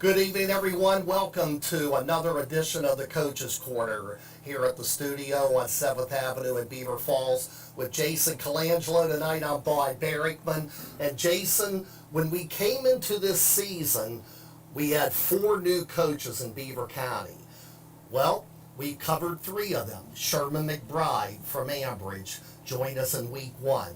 Good evening, everyone. Welcome to another edition of the Coach's Corner here at the studio on 7th Avenue in Beaver Falls with Jason Colangelo. Tonight I'm Boyd Barrickman. And Jason, when we came into this season, we had 4 new coaches in Beaver County. Well, we covered 3 of them. Sherman McBride from Ambridge joined us in week 1.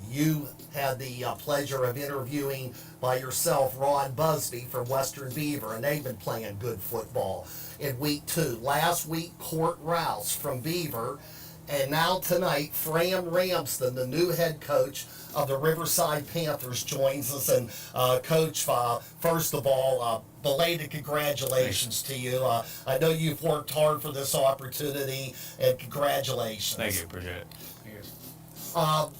You had the pleasure of interviewing by yourself Ron Busby from Western Beaver, and they've been playing good football in week 2. Last week, Court Rouse from Beaver, and now tonight, Fran Ramsden, the new head coach of the Riverside Panthers, joins us. And Coach, first of all, belated congratulations to you. I know you've worked hard for this opportunity, and congratulations. Thank you, appreciate it.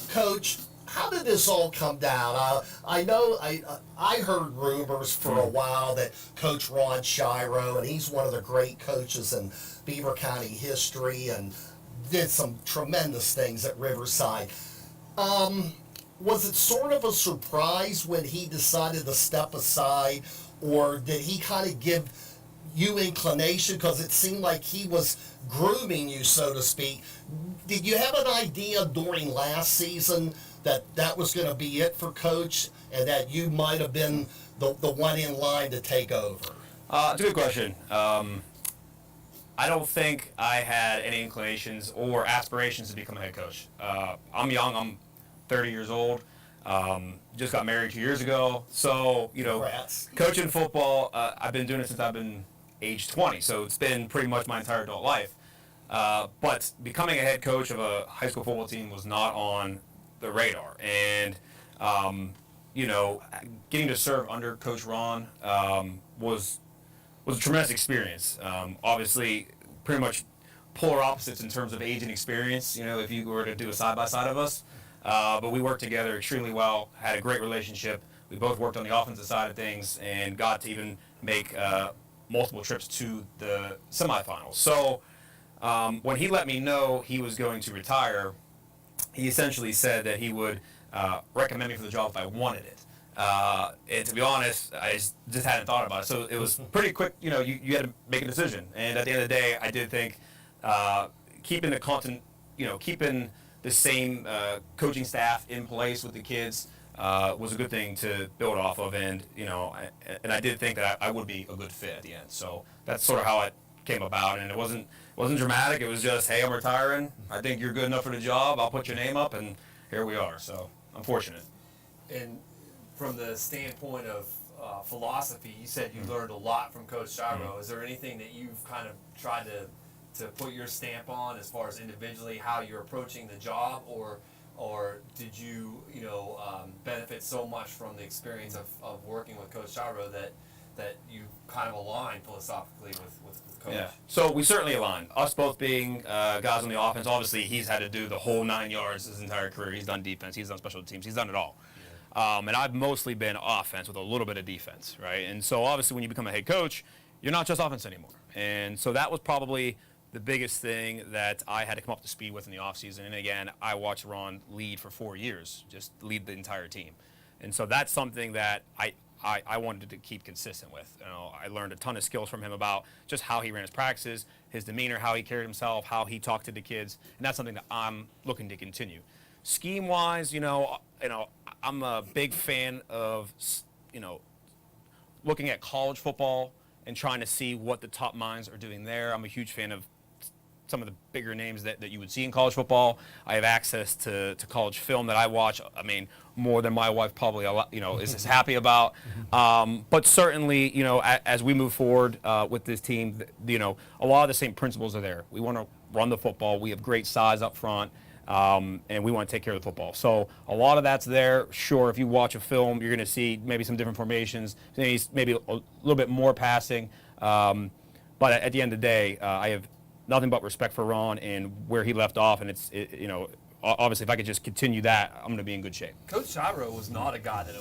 Coach, how did this all come down? I know I heard rumors for a while that Coach Ron Shiro, and he's one of the great coaches in Beaver County history and did some tremendous things at Riverside. Was it sort of a surprise when he decided to step aside, or did he kind of give you inclination, because it seemed like he was grooming you, so to speak? Did you have an idea during last season that was going to be it for Coach, and that you might have been the one in line to take over? It's a good question. I don't think I had any inclinations or aspirations to become a head coach. I'm young. I'm 30 years old. Just got married 2 years ago. So, Congrats. Coaching football, I've been doing it since I've been age 20. So it's been pretty much my entire adult life. But becoming a head coach of a high school football team was not on the radar. And, getting to serve under Coach Ron was a tremendous experience. Obviously, pretty much polar opposites in terms of age and experience, if you were to do a side-by-side of us. But we worked together extremely well, had a great relationship. We both worked on the offensive side of things and got to even make multiple trips to the semifinals. So when he let me know he was going to retire, he essentially said that he would recommend me for the job if I wanted it. And to be honest, I just hadn't thought about it. So it was pretty quick. You had to make a decision. And at the end of the day, I did think keeping the content, keeping the same coaching staff in place with the kids was a good thing to build off of. And I did think that I would be a good fit at the end. So that's sort of how it came about. And it wasn't dramatic. It was just, hey, I'm retiring. I think you're good enough for the job. I'll put your name up, and here we are. So I'm fortunate. And from the standpoint of philosophy, you said you learned a lot from Coach Shiro. Is there anything that you've kind of tried to put your stamp on as far as individually how you're approaching the job, or did you benefit so much from the experience of working with Coach Shiro that you kind of align philosophically with Coach? Yeah. So we certainly align. Us both being guys on the offense, obviously he's had to do the whole 9 yards his entire career. He's done defense, he's done special teams, he's done it all. And I've mostly been offense with a little bit of defense, right? And so obviously when you become a head coach, you're not just offense anymore. And so that was probably the biggest thing that I had to come up to speed with in the offseason. And again, I watched Ron lead for 4 years, just lead the entire team. And so that's something that I wanted to keep consistent with. I learned a ton of skills from him about just how he ran his practices, his demeanor, how he carried himself, how he talked to the kids, and that's something that I'm looking to continue. Scheme-wise, I'm a big fan of, looking at college football and trying to see what the top minds are doing there. I'm a huge fan of some of the bigger names that you would see in college football. I have access to college film that I watch, more than my wife probably, is happy about. But certainly, as we move forward with this team, a lot of the same principles are there. We want to run the football. We have great size up front. And we want to take care of the football. So a lot of that's there. Sure, if you watch a film, you're going to see maybe some different formations, maybe a little bit more passing. But at the end of the day, I have nothing but respect for Ron and where he left off. And obviously, if I could just continue that, I'm going to be in good shape. Coach Shiro was not a guy that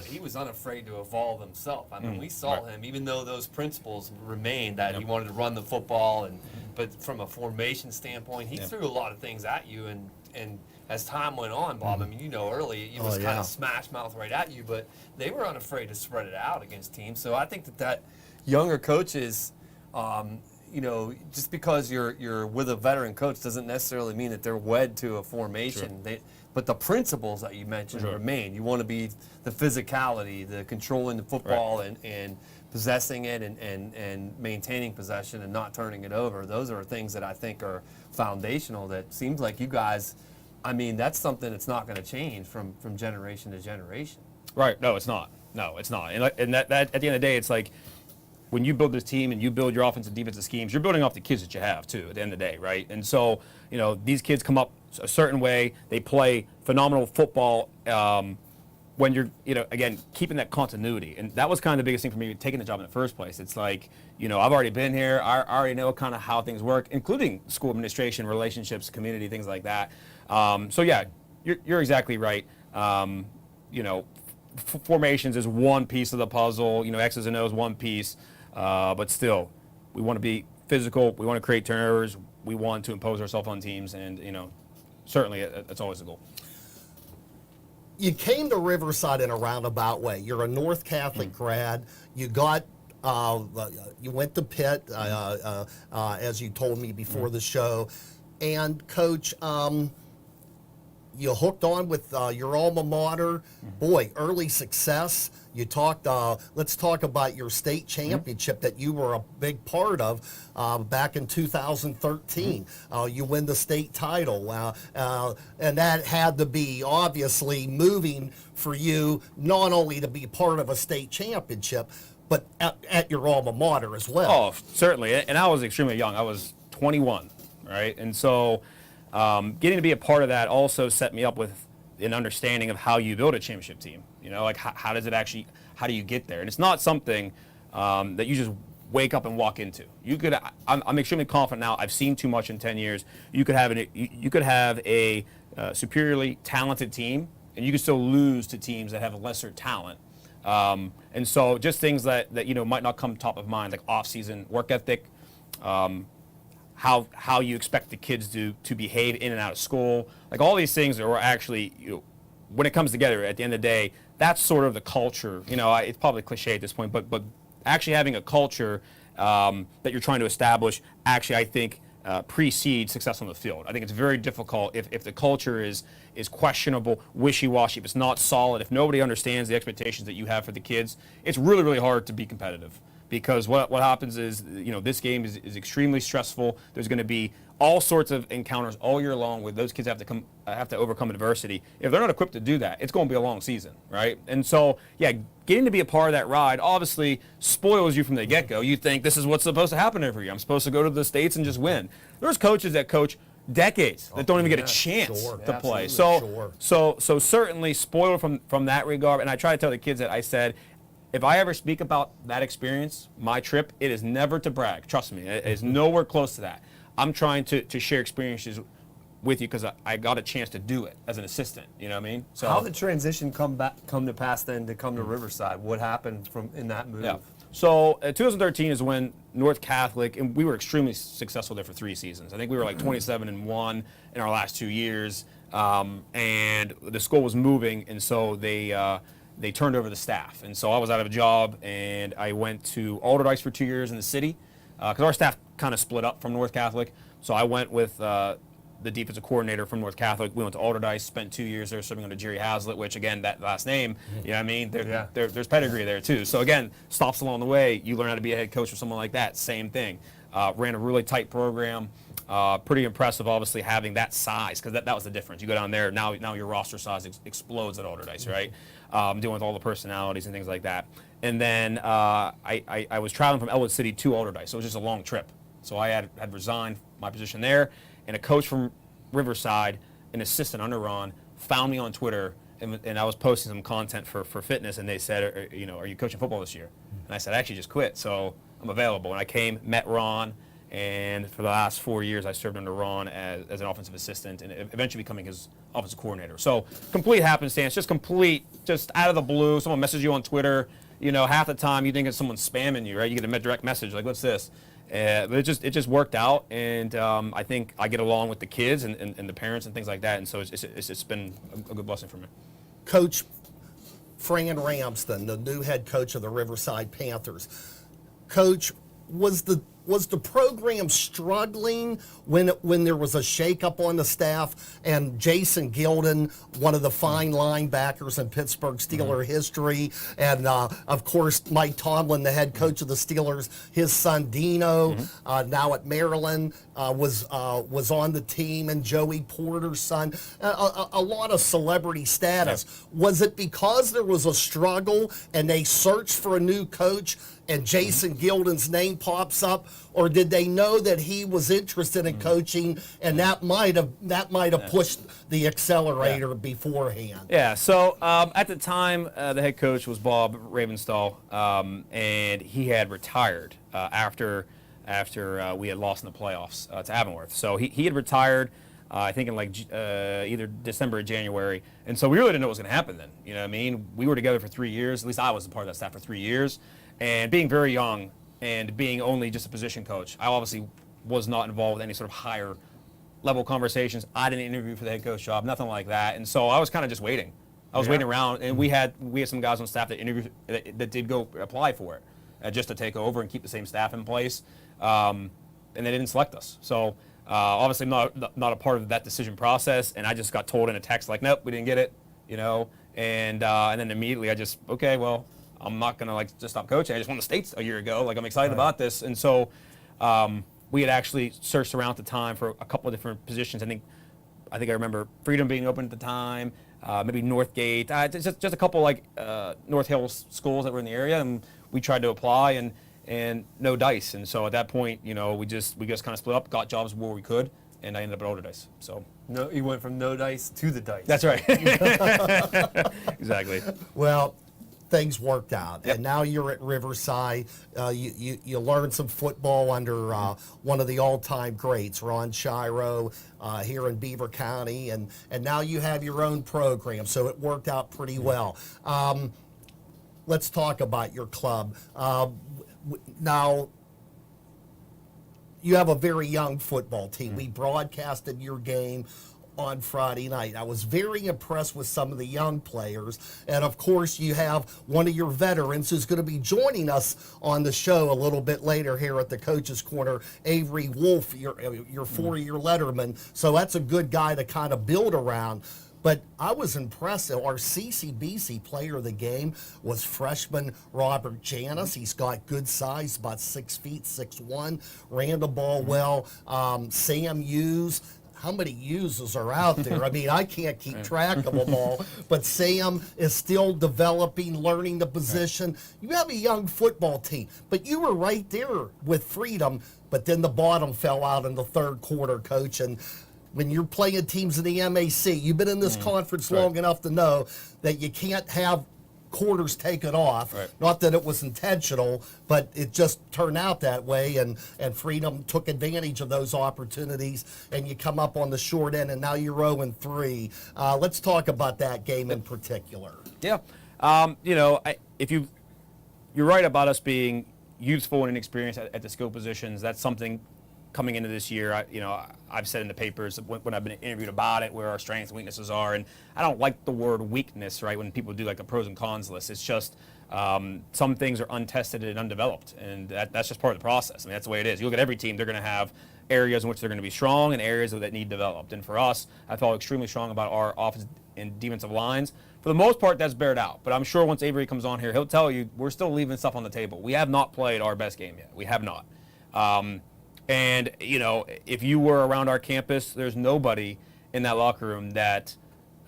he was unafraid to evolve himself. I mean, we saw him, even though those principles remained, that he wanted to run the football, but from a formation standpoint, he threw a lot of things at you, and as time went on, Bob, I mean, early it was kind yeah. of smash mouth right at you, but they were unafraid to spread it out against teams. So I think that younger coaches, just because you're with a veteran coach doesn't necessarily mean that they're wed to a formation. Sure. But the principles that you mentioned remain. You want to be the physicality, the controlling the football and possessing it and maintaining possession and not turning it over. Those are things that I think are foundational that seems like you guys, I mean, that's something that's not going to change from generation to generation. Right. No, it's not. And that at the end of the day, it's like when you build this team and you build your offensive and defensive schemes, you're building off the kids that you have too at the end of the day, right? And so, these kids come up a certain way, they play phenomenal football when you're, again, keeping that continuity. And that was kind of the biggest thing for me taking the job in the first place. It's like, I've already been here, I already know kind of how things work, including school administration, relationships, community, things like that. So yeah, you're exactly right. Formations is one piece of the puzzle, X's and O's one piece, but still, we want to be physical, we want to create turnovers, we want to impose ourselves on teams, and certainly that's always the goal. You came to Riverside in a roundabout way. You're a North Catholic grad. You got, you went to Pitt, as you told me before the show, and Coach, you hooked on with your alma mater. Boy, early success. You talked, let's talk about your state championship that you were a big part of back in 2013. You win the state title. And that had to be obviously moving for you, not only to be part of a state championship, but at your alma mater as well. Oh, certainly. And I was extremely young. I was 21, right? And so getting to be a part of that also set me up with an understanding of how you build a championship team. Like how do you get there? And it's not something that you just wake up and walk into. I'm extremely confident now. I've seen too much in 10 years. You could have a superiorly talented team, and you could still lose to teams that have a lesser talent. And so just things that might not come top of mind, like off-season work ethic, how you expect the kids to behave in and out of school, like all these things are actually, when it comes together at the end of the day, that's sort of the culture. It's probably cliche at this point, but actually having a culture that you're trying to establish actually, I think, precedes success on the field. I think it's very difficult if the culture is questionable, wishy-washy, if it's not solid, if nobody understands the expectations that you have for the kids, it's really, really hard to be competitive. Because what happens is, this game is extremely stressful. There's going to be all sorts of encounters all year long where those kids have to overcome adversity. If they're not equipped to do that, it's going to be a long season, right? And so, yeah, getting to be a part of that ride obviously spoils you from the get-go. You think this is what's supposed to happen every year. I'm supposed to go to the States and just win. There's coaches that coach decades that don't even get a chance to play. So certainly spoiled from that regard. And I try to tell the kids that I said, if I ever speak about that experience, my trip, it is never to brag. Trust me, it is nowhere close to that. I'm trying to share experiences with you because I got a chance to do it as an assistant. You know what I mean? So how did the transition come to pass then to come to Riverside? What happened in that move? Yeah. So 2013 is when North Catholic, and we were extremely successful there for 3 seasons. I think we were like 27-1 in our last 2 years, and the school was moving, and so they turned over the staff. And so I was out of a job, and I went to Alderdice for 2 years in the city because our staff kind of split up from North Catholic. So I went with the defensive coordinator from North Catholic. We went to Alderdice, spent 2 years there serving under Jerry Hazlitt, which, again, that last name, you know what I mean? There's pedigree there, too. So, again, stops along the way. You learn how to be a head coach or someone like that. Same thing. Ran a really tight program. Pretty impressive, obviously, having that size, because that was the difference. You go down there, now your roster size explodes at Alderdice, right? Dealing with all the personalities and things like that. And then I was traveling from Elwood City to Alderdice, so it was just a long trip. So I had resigned my position there, and a coach from Riverside, an assistant under Ron, found me on Twitter, and I was posting some content for fitness, and they said, are you coaching football this year? And I said, I actually just quit, so I'm available. And I came, met Ron, and for the last 4 years, I served under Ron as an offensive assistant and eventually becoming his offensive coordinator. So complete happenstance, just out of the blue. Someone messages you on Twitter. Half the time you think it's someone spamming you, right? You get a direct message like, what's this? But it just worked out, and I think I get along with the kids and the parents and things like that, and so it's just been a good blessing for me. Coach Fran Ramsden, the new head coach of the Riverside Panthers. Coach, was the program struggling when there was a shakeup on the staff and Jason Gilden, one of the fine linebackers in Pittsburgh Steeler history, and of course Mike Tomlin, the head coach of the Steelers, his son Dino, now at Maryland, was on the team, and Joey Porter's son, a lot of celebrity status. Was it because there was a struggle and they searched for a new coach and Jason Gilden's name pops up, or did they know that he was interested in coaching, and that might have pushed the accelerator beforehand? Yeah. So at the time, the head coach was Bob Ravenstall, and he had retired after we had lost in the playoffs to Avonworth. So he had retired. I think in like either December or January, and so we really didn't know what was going to happen then. You know what I mean? We were together for 3 years. At least I was a part of that staff for 3 years. And being very young and being only just a position coach, I obviously was not involved with any sort of higher level conversations. I didn't interview for the head coach job, nothing like that. And so I was kind of just waiting. I was waiting around, and we had some guys on staff that interviewed that did go apply for it just to take over and keep the same staff in place. And they didn't select us. So obviously not a part of that decision process. And I just got told in a text like, nope, we didn't get it, you know. And then immediately I just, okay, well, I'm not going to just stop coaching. I just won the States a year ago. Like, I'm excited about this. And so we had actually searched around at the time for a couple of different positions. I think I remember Freedom being open at the time, maybe Northgate, just a couple North Hills schools that were in the area, and we tried to apply and no dice. And so at that point, you know, we just kind of split up, got jobs where we could, and I ended up at Older Dice. So No, you went from no dice to the dice. that's right. Exactly. Well, things worked out, Yep. and now you're at Riverside. You learned some football under one of the all-time greats, Ron Shiro, here in Beaver County, and now you have your own program, so it worked out pretty well. Let's talk about your club. Now, you have a very young football team. We broadcasted your game on Friday night. I was very impressed with some of the young players, and of course you have one of your veterans who's going to be joining us on the show a little bit later here at the Coach's Corner, Avery Wolf, your 4-year letterman, so that's a good guy to kind of build around. But I was impressed. Our CCBC player of the game was freshman Robert Janus. He's got good size, about 6 feet, 6'1", ran the ball well. Sam Hughes. How many uses are out there? I mean, I can't keep track of them all, but Sam is still developing, learning the position. You have a young football team, but you were right there with Freedom, but then the bottom fell out in the third quarter, Coach. And when you're playing teams in the MAC, you've been in this conference long enough to know that you can't have quarters taken off. Right. Not that it was intentional, but it just turned out that way, and Freedom took advantage of those opportunities, and you come up on the short end, and now you're 0-3. Let's talk about that game in particular. Yeah. You know, you're right about us being youthful and inexperienced at the skill positions. That's something coming into this year, I've said in the papers when I've been interviewed about it, where our strengths and weaknesses are, and I don't like the word weakness, right, when people do like a pros and cons list. It's just some things are untested and undeveloped, and that's just part of the process. I mean, that's the way it is. You look at every team, they're going to have areas in which they're going to be strong and areas that need developed. And for us, I felt extremely strong about our offensive and defensive lines. For the most part, that's bared out. But I'm sure once Avery comes on here, he'll tell you we're still leaving stuff on the table. We have not played our best game yet. We have not. And, you know, if you were around our campus, there's nobody in that locker room that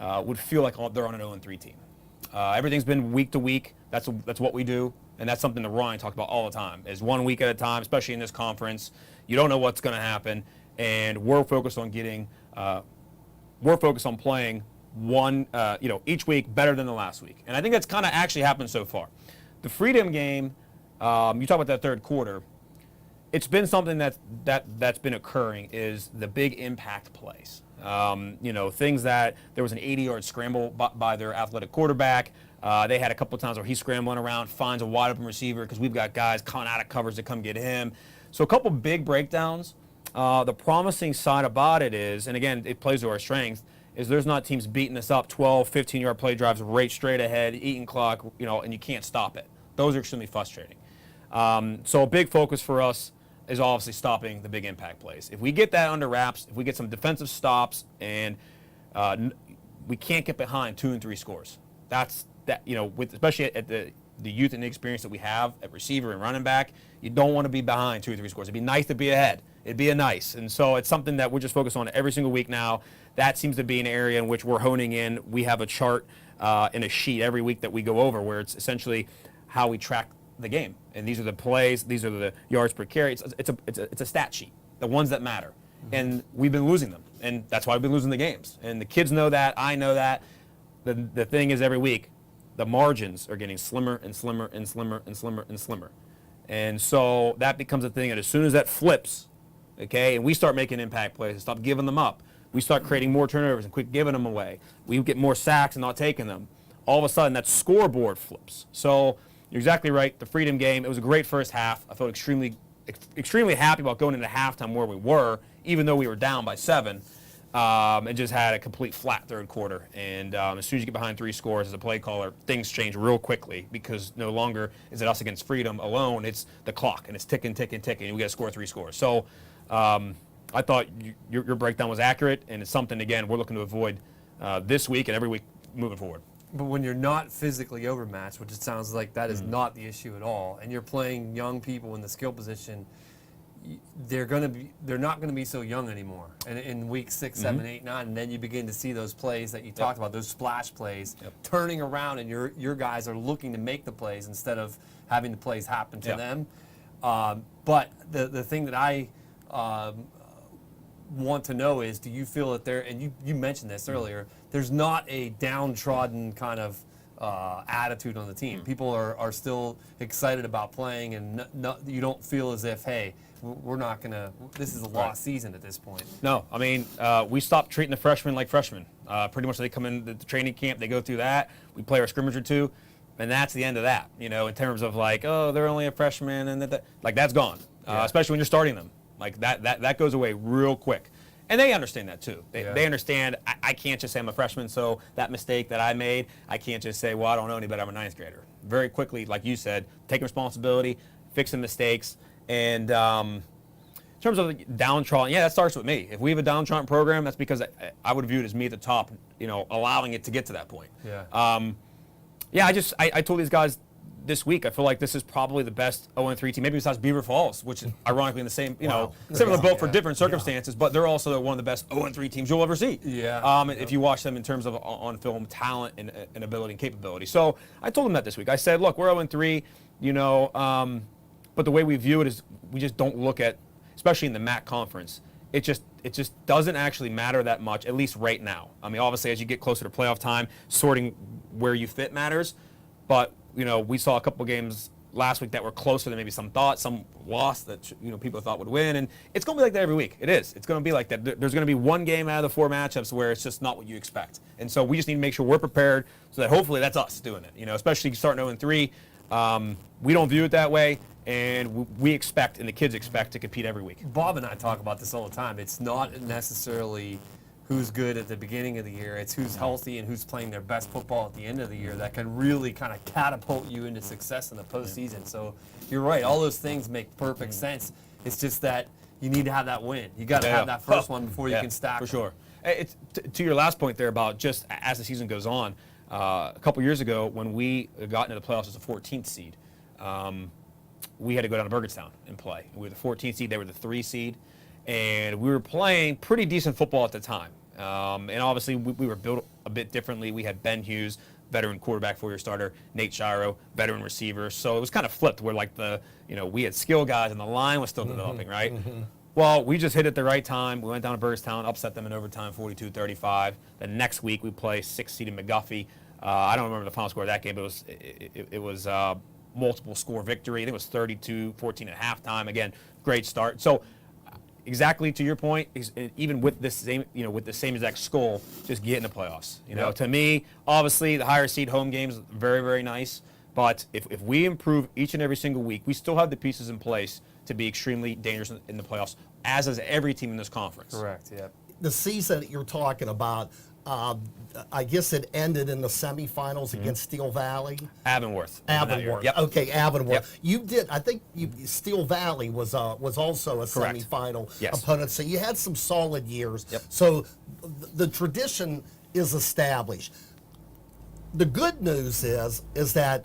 would feel like they're on an 0-3 team. Everything's been week to week. That's what we do, and that's something that Ryan talked about all the time, is 1 week at a time, especially in this conference. You don't know what's going to happen, and we're focused on playing each week better than the last week. And I think that's kind of actually happened so far. The Freedom game, you talk about that third quarter, it's been something that's been occurring, is the big impact plays. Things that there was an 80-yard scramble by their athletic quarterback. They had a couple of times where he's scrambling around, finds a wide open receiver because we've got guys coming out of covers to come get him. So a couple big breakdowns. The promising side about it is, and again, it plays to our strengths, is there's not teams beating us up 12, 15-yard play drives right straight ahead, eating clock, and you can't stop it. Those are extremely frustrating. So a big focus for us is obviously stopping the big impact plays. If we get that under wraps, if we get some defensive stops, and we can't get behind 2 and 3 scores. That's that. Especially at the youth and the experience that we have at receiver and running back, you don't want to be behind 2 or 3 scores. It'd be nice to be ahead. It'd be nice. And so it's something that we're just focused on every single week now. That seems to be an area in which we're honing in. We have a chart and a sheet every week that we go over where it's essentially how we track the game. And these are the plays. These are the yards per carry. It's a stat sheet, the ones that matter. And we've been losing them. And that's why we've been losing the games. And the kids know that. I know that. The thing is, every week, the margins are getting slimmer and slimmer and slimmer and slimmer and slimmer. And so that becomes a thing. And as soon as that flips, okay, and we start making impact plays and stop giving them up, we start creating more turnovers and quit giving them away, we get more sacks and not taking them, all of a sudden that scoreboard flips. So you're exactly right. The Freedom game, it was a great first half. I felt extremely happy about going into halftime where we were, even though we were down by 7. And just had a complete flat third quarter. And as soon as you get behind 3 scores as a play caller, things change real quickly because no longer is it us against Freedom alone. It's the clock, and it's ticking, ticking, ticking, and we got to score 3 scores. So I thought your breakdown was accurate, and it's something, again, we're looking to avoid this week and every week moving forward. But when you're not physically overmatched, which it sounds like that is not the issue at all, and you're playing young people in the skill position, they're not gonna be so young anymore. And in week 6, 7, 8, 9, and then you begin to see those plays that you talked about, those splash plays, turning around, and your guys are looking to make the plays instead of having the plays happen to them. But the thing that I want to know is, do you feel that there, and you mentioned this earlier, there's not a downtrodden kind of attitude on the team. People are still excited about playing, and you don't feel as if, hey, we're not going to, this is a lost season at this point. No, I mean, we stopped treating the freshmen like freshmen. Pretty much they come in the training camp, they go through that, we play our scrimmage or 2, and that's the end of that, in terms of like, oh, they're only a freshman, and that's gone, especially when you're starting them. Like that goes away real quick. And they understand that too. They understand I can't just say I'm a freshman, so that mistake that I made, I can't just say, well, I don't know any better, I'm a 9th grader. Very quickly, like you said, taking responsibility, fixing mistakes, and in terms of the downtrodden, that starts with me. If we have a downtrodden program, that's because I would view it as me at the top, allowing it to get to that point. I told these guys this week, I feel like this is probably the best 0-3 team, maybe besides Beaver Falls, which is ironically in the same, similar boat for different circumstances, but they're also one of the best 0-3 teams you'll ever see. If you watch them in terms of on-film talent and ability and capability. So I told them that this week. I said, look, we're 0-3, but the way we view it is we just don't look at, especially in the MAC conference, it just doesn't actually matter that much, at least right now. I mean, obviously, as you get closer to playoff time, sorting where you fit matters, but we saw a couple games last week that were closer than maybe some thought, some lost that people thought would win, and it's going to be like that every week. It is. It's going to be like that. There's going to be one game out of the 4 matchups where it's just not what you expect, and so we just need to make sure we're prepared so that hopefully that's us doing it. Especially starting 0-3, we don't view it that way, and we expect, and the kids expect, to compete every week. Bob and I talk about this all the time. It's not necessarily who's good at the beginning of the year. It's who's healthy and who's playing their best football at the end of the year that can really kind of catapult you into success in the postseason. So you're right. All those things make perfect sense. It's just that you need to have that win. You got to have that first one before you can stack for them. sure. It's to your last point there about just as the season goes on, a couple years ago when we got into the playoffs as a 14th seed, we had to go down to Burgettstown and play. We were the 14th seed. They were the 3 seed. And we were playing pretty decent football at the time. And obviously, we were built a bit differently. We had Ben Hughes, veteran quarterback, 4-year starter, Nate Shiro, veteran receiver. So it was kind of flipped where, like, we had skill guys and the line was still developing, right? Well, we just hit it at the right time. We went down to Burgettstown, upset them in overtime, 42-35. The next week, we play 6-seeded McGuffey. I don't remember the final score of that game, but it was multiple score victory. I think it was 32-14 at halftime. Again, great start. So exactly to your point, even with this same, with the same exact goal, just get in the playoffs. To me, obviously, the higher seed home games very, very nice. But if we improve each and every single week, we still have the pieces in place to be extremely dangerous in the playoffs, as does every team in this conference. Correct. Yeah. The season that you're talking about, I guess it ended in the semifinals against Steel Valley. Avonworth. Yep. Okay, Avonworth. Yep. You did. I think Steel Valley was also a Correct. semifinal Yes. opponent. So you had some solid years. Yep. So the tradition is established. The good news is that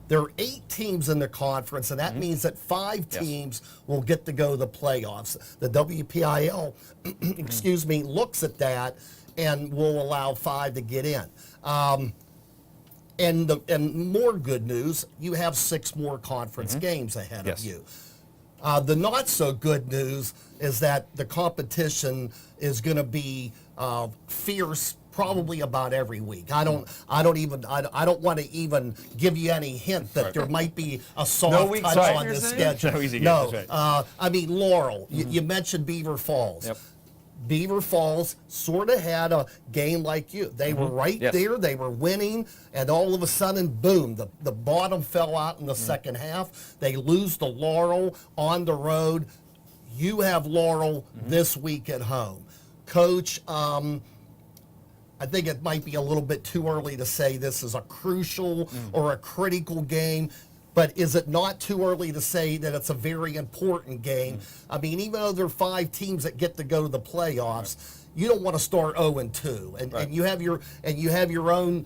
there are 8 teams in the conference, and that means that 5 Yes. teams will get to go to the playoffs. The WPIL, excuse me, looks at that and will allow 5 to get in. And more good news, you have 6 more conference games ahead Yes. of you. The not so good news is that the competition is going to be fierce probably about every week. I don't want to even give you any hint that there might be a soft weak touch side, on you're the saying? schedule. No easy game, No, that's right. I mean Laurel. You mentioned Beaver Falls. Yep. Beaver Falls sort of had a game like you. They were right Yes. there. They were winning, and all of a sudden, boom, the bottom fell out in the second half. They lose to Laurel on the road. You have Laurel this week at home. Coach, I think it might be a little bit too early to say this is a crucial or a critical game. But is it not too early to say that it's a very important game? I mean, even though there are 5 teams that get to go to the playoffs, you don't want to start 0-2, and you have your own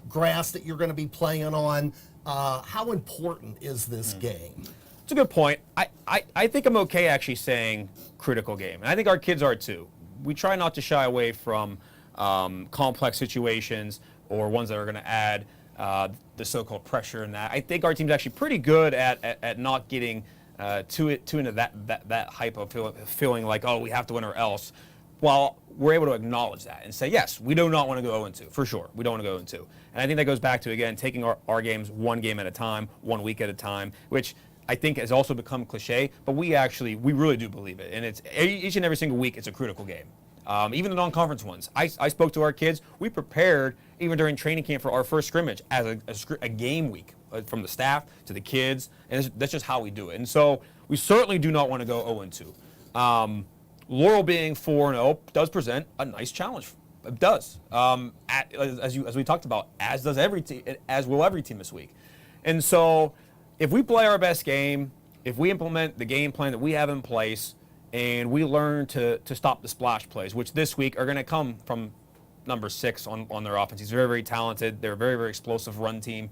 grass that you're going to be playing on. How important is this game? It's a good point. I think I'm okay actually saying critical game, and I think our kids are too. We try not to shy away from complex situations or ones that are going to add the so-called pressure in that. I think our team's actually pretty good at not getting too into that hype of feeling like, oh, we have to win or else, while we're able to acknowledge that and say, yes, we do not want to go 0-2, for sure. We don't want to go 0-2. And I think that goes back to, again, taking our games one game at a time, 1 week at a time, which I think has also become cliche, but we really do believe it. And it's each and every single week, it's a critical game. Even the non-conference ones. I spoke to our kids. We prepared, even during training camp, for our first scrimmage as a game week, from the staff to the kids, and that's just how we do it. And so we certainly do not want to go 0-2. Laurel being 4-0 does present a nice challenge. It does. As we talked about, as will every team this week. And so if we play our best game, if we implement the game plan that we have in place, and we learn to stop the splash plays, which this week are going to come from number 6 on their offense. He's very, very talented. They're a very, very explosive run team.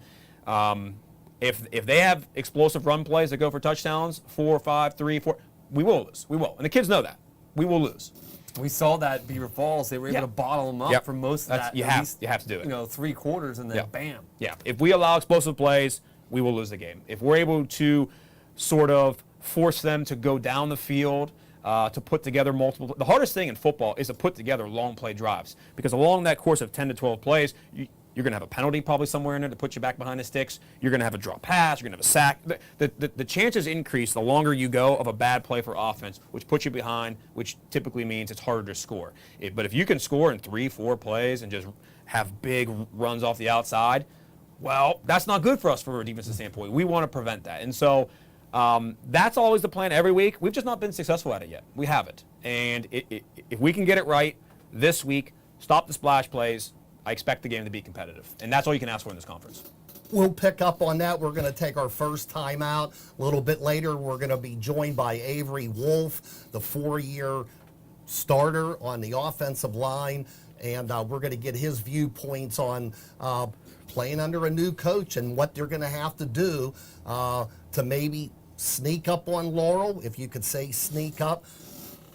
If they have explosive run plays that go for touchdowns, 4, 5, 3, 4, we will lose. We will. And the kids know that. We will lose. We saw that Beaver Falls. They were able to bottle them up for most of that. You have to do it. 3 quarters, and then bam. Yeah. If we allow explosive plays, we will lose the game. If we're able to sort of force them to go down the field, to put together multiple. The hardest thing in football is to put together long play drives, because along that course of 10 to 12 plays, you're going to have a penalty probably somewhere in there to put you back behind the sticks. You're going to have a drop pass. You're going to have a sack. The chances increase the longer you go of a bad play for offense, which puts you behind, which typically means it's harder to score. But if you can score in 3, 4 plays and just have big runs off the outside, well, that's not good for us from a defensive standpoint. We want to prevent that. And so that's always the plan every week. We've just not been successful at it yet. We haven't. And if we can get it right this week, stop the splash plays, I expect the game to be competitive. And that's all you can ask for in this conference. We'll pick up on that. We're going to take our first time out. A little bit later, we're going to be joined by Avery Wolf, the 4-year starter on the offensive line. And we're going to get his viewpoints on playing under a new coach and what they're going to have to do to maybe sneak up on Laurel, if you could say sneak up.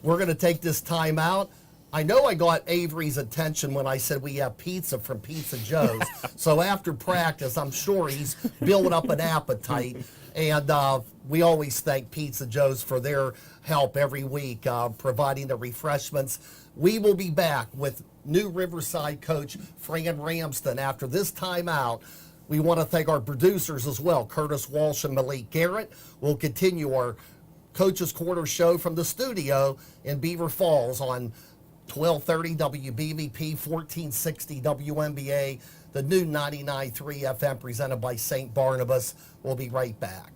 We're going to take this time out. I know I got Avery's attention when I said we have pizza from Pizza Joe's. So after practice, I'm sure he's building up an appetite. And we always thank Pizza Joe's for their help every week, providing the refreshments. We will be back with new Riverside coach Fran Ramsden after this timeout. We want to thank our producers as well, Curtis Walsh and Malik Garrett. We'll continue our Coach's Corner show from the studio in Beaver Falls on 1230 WBVP, 1460 WNBA, the new 99.3 FM presented by St. Barnabas. We'll be right back.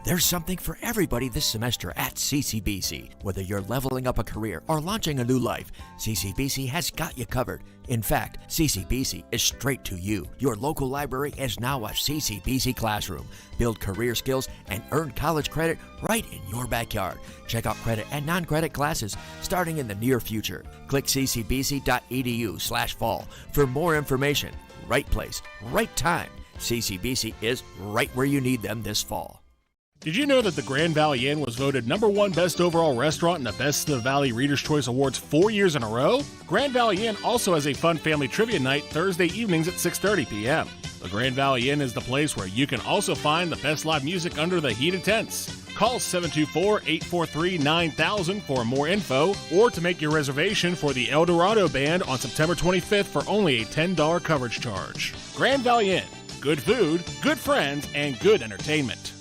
There's something for everybody this semester at CCBC. Whether you're leveling up a career or launching a new life, CCBC has got you covered. In fact, CCBC is straight to you. Your local library is now a CCBC classroom. Build career skills and earn college credit right in your backyard. Check out credit and non-credit classes starting in the near future. Click ccbc.edu/fall for more information. Right place, right time. CCBC is right where you need them this fall. Did you know that the Grand Valley Inn was voted #1 best overall restaurant in the Best of the Valley Reader's Choice Awards 4 years in a row? Grand Valley Inn also has a fun family trivia night Thursday evenings at 6:30 p.m. The Grand Valley Inn is the place where you can also find the best live music under the heated tents. Call 724-843-9000 for more info or to make your reservation for the El Dorado Band on September 25th for only a $10 coverage charge. Grand Valley Inn. Good food, good friends, and good entertainment.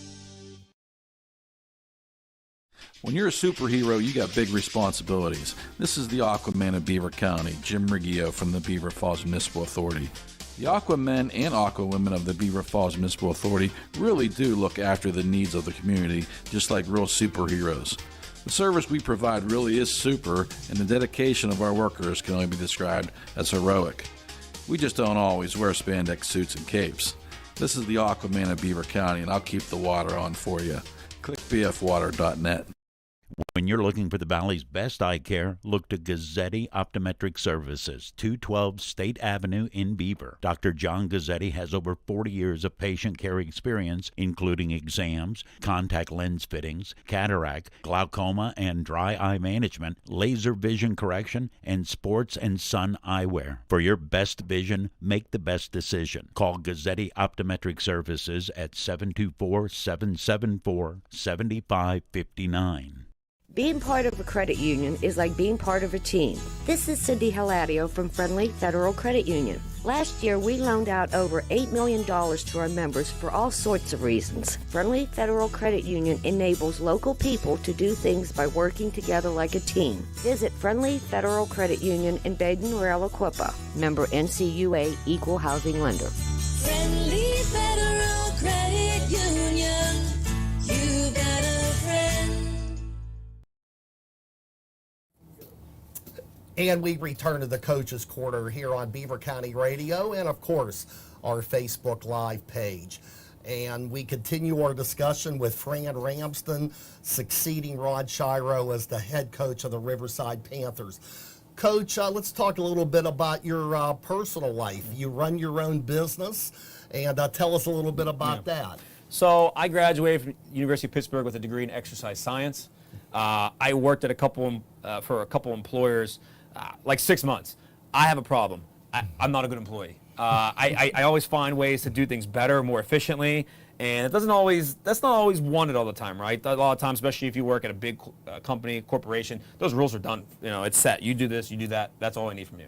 When you're a superhero, you got big responsibilities. This is the Aquaman of Beaver County, Jim Riggio from the Beaver Falls Municipal Authority. The Aquamen and Aquawomen of the Beaver Falls Municipal Authority really do look after the needs of the community, just like real superheroes. The service we provide really is super, and the dedication of our workers can only be described as heroic. We just don't always wear spandex suits and capes. This is the Aquaman of Beaver County, and I'll keep the water on for you. Click bfwater.net. When you're looking for the Valley's best eye care, look to Gazzetti Optometric Services, 212 State Avenue in Beaver. Dr. John Gazzetti has over 40 years of patient care experience, including exams, contact lens fittings, cataract, glaucoma and dry eye management, laser vision correction, and sports and sun eyewear. For your best vision, make the best decision. Call Gazzetti Optometric Services at 724-774-7559. Being part of a credit union is like being part of a team. This is Cindy Hilario from Friendly Federal Credit Union. Last year, we loaned out over $8 million to our members for all sorts of reasons. Friendly Federal Credit Union enables local people to do things by working together like a team. Visit Friendly Federal Credit Union in Baden-Rouerl-Aquippa. Member NCUA Equal Housing Lender. Friendly Federal Credit Union. You got a friend. And we return to the Coach's Corner here on Beaver County Radio and, of course, our Facebook Live page. And we continue our discussion with Fran Ramsden succeeding Rod Shiro as the head coach of the Riverside Panthers. Coach, let's talk a little bit about your personal life. You run your own business, and tell us a little bit about that. So I graduated from University of Pittsburgh with a degree in exercise science. I worked at for a couple employers, like 6 months. I have a problem. I'm not a good employee. I always find ways to do things better, more efficiently, and that's not always wanted all the time, right? A lot of times, especially if you work at a big company, corporation, those rules are done. You know, it's set. You do this, you do that. That's all I need from you.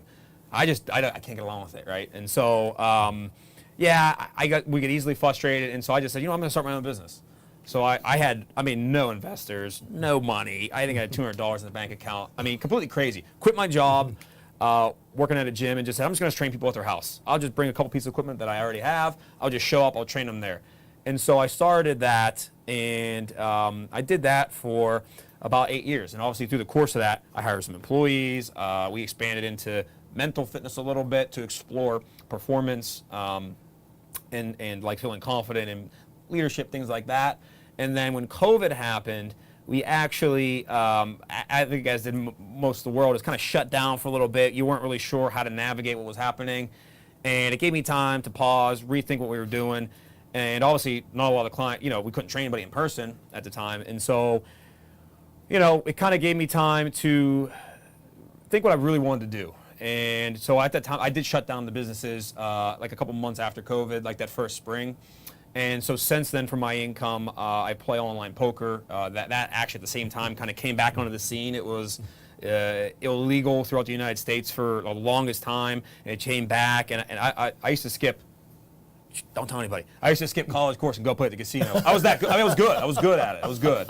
I can't get along with it, right? And so, we get easily frustrated, and so I just said, I'm going to start my own business. So I had no investors, no money. I think I had $200 in the bank account. Completely crazy. Quit my job, working at a gym, and just said, I'm just going to train people at their house. I'll just bring a couple pieces of equipment that I already have. I'll just show up. I'll train them there. And so I started that, and I did that for about 8 years. And obviously through the course of that, I hired some employees. We expanded into mental fitness a little bit to explore performance and like feeling confident in leadership, things like that. And then when COVID happened, we actually, I think as did most of the world, is kind of shut down for a little bit. You weren't really sure how to navigate what was happening. And it gave me time to pause, rethink what we were doing. And obviously, not a lot of clients, we couldn't train anybody in person at the time. And so, it kind of gave me time to think what I really wanted to do. And so at that time, I did shut down the businesses like a couple months after COVID, like that first spring. And so since then, for my income, I play online poker. That actually at the same time kind of came back onto the scene. It was illegal throughout the United States for the longest time, and it came back. And I used to skip. Don't tell anybody. I used to skip college course and go play at the casino. I was that good. I was good. I was good at it. I was good.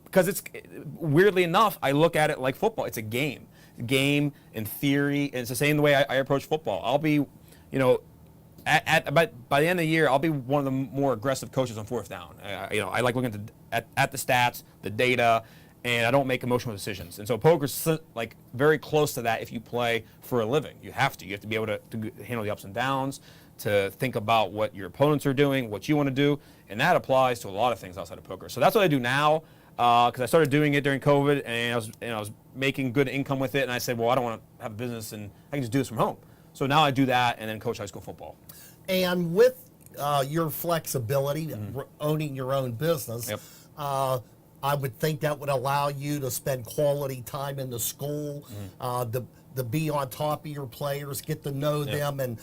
Because it's weirdly enough, I look at it like football. It's a game in theory, and it's the same the way I approach football. I'll be, by the end of the year, I'll be one of the more aggressive coaches on fourth down. I like looking at the stats, the data, and I don't make emotional decisions. And so poker's like very close to that if you play for a living. You have to be able to handle the ups and downs, to think about what your opponents are doing, what you want to do, and that applies to a lot of things outside of poker. So that's what I do now, because I started doing it during COVID, and I was making good income with it, and I said, well, I don't want to have a business, and I can just do this from home. So now I do that, and then coach high school football. And with your flexibility, owning your own business, Yep. I would think that would allow you to spend quality time in the school, to be on top of your players, get to know them, and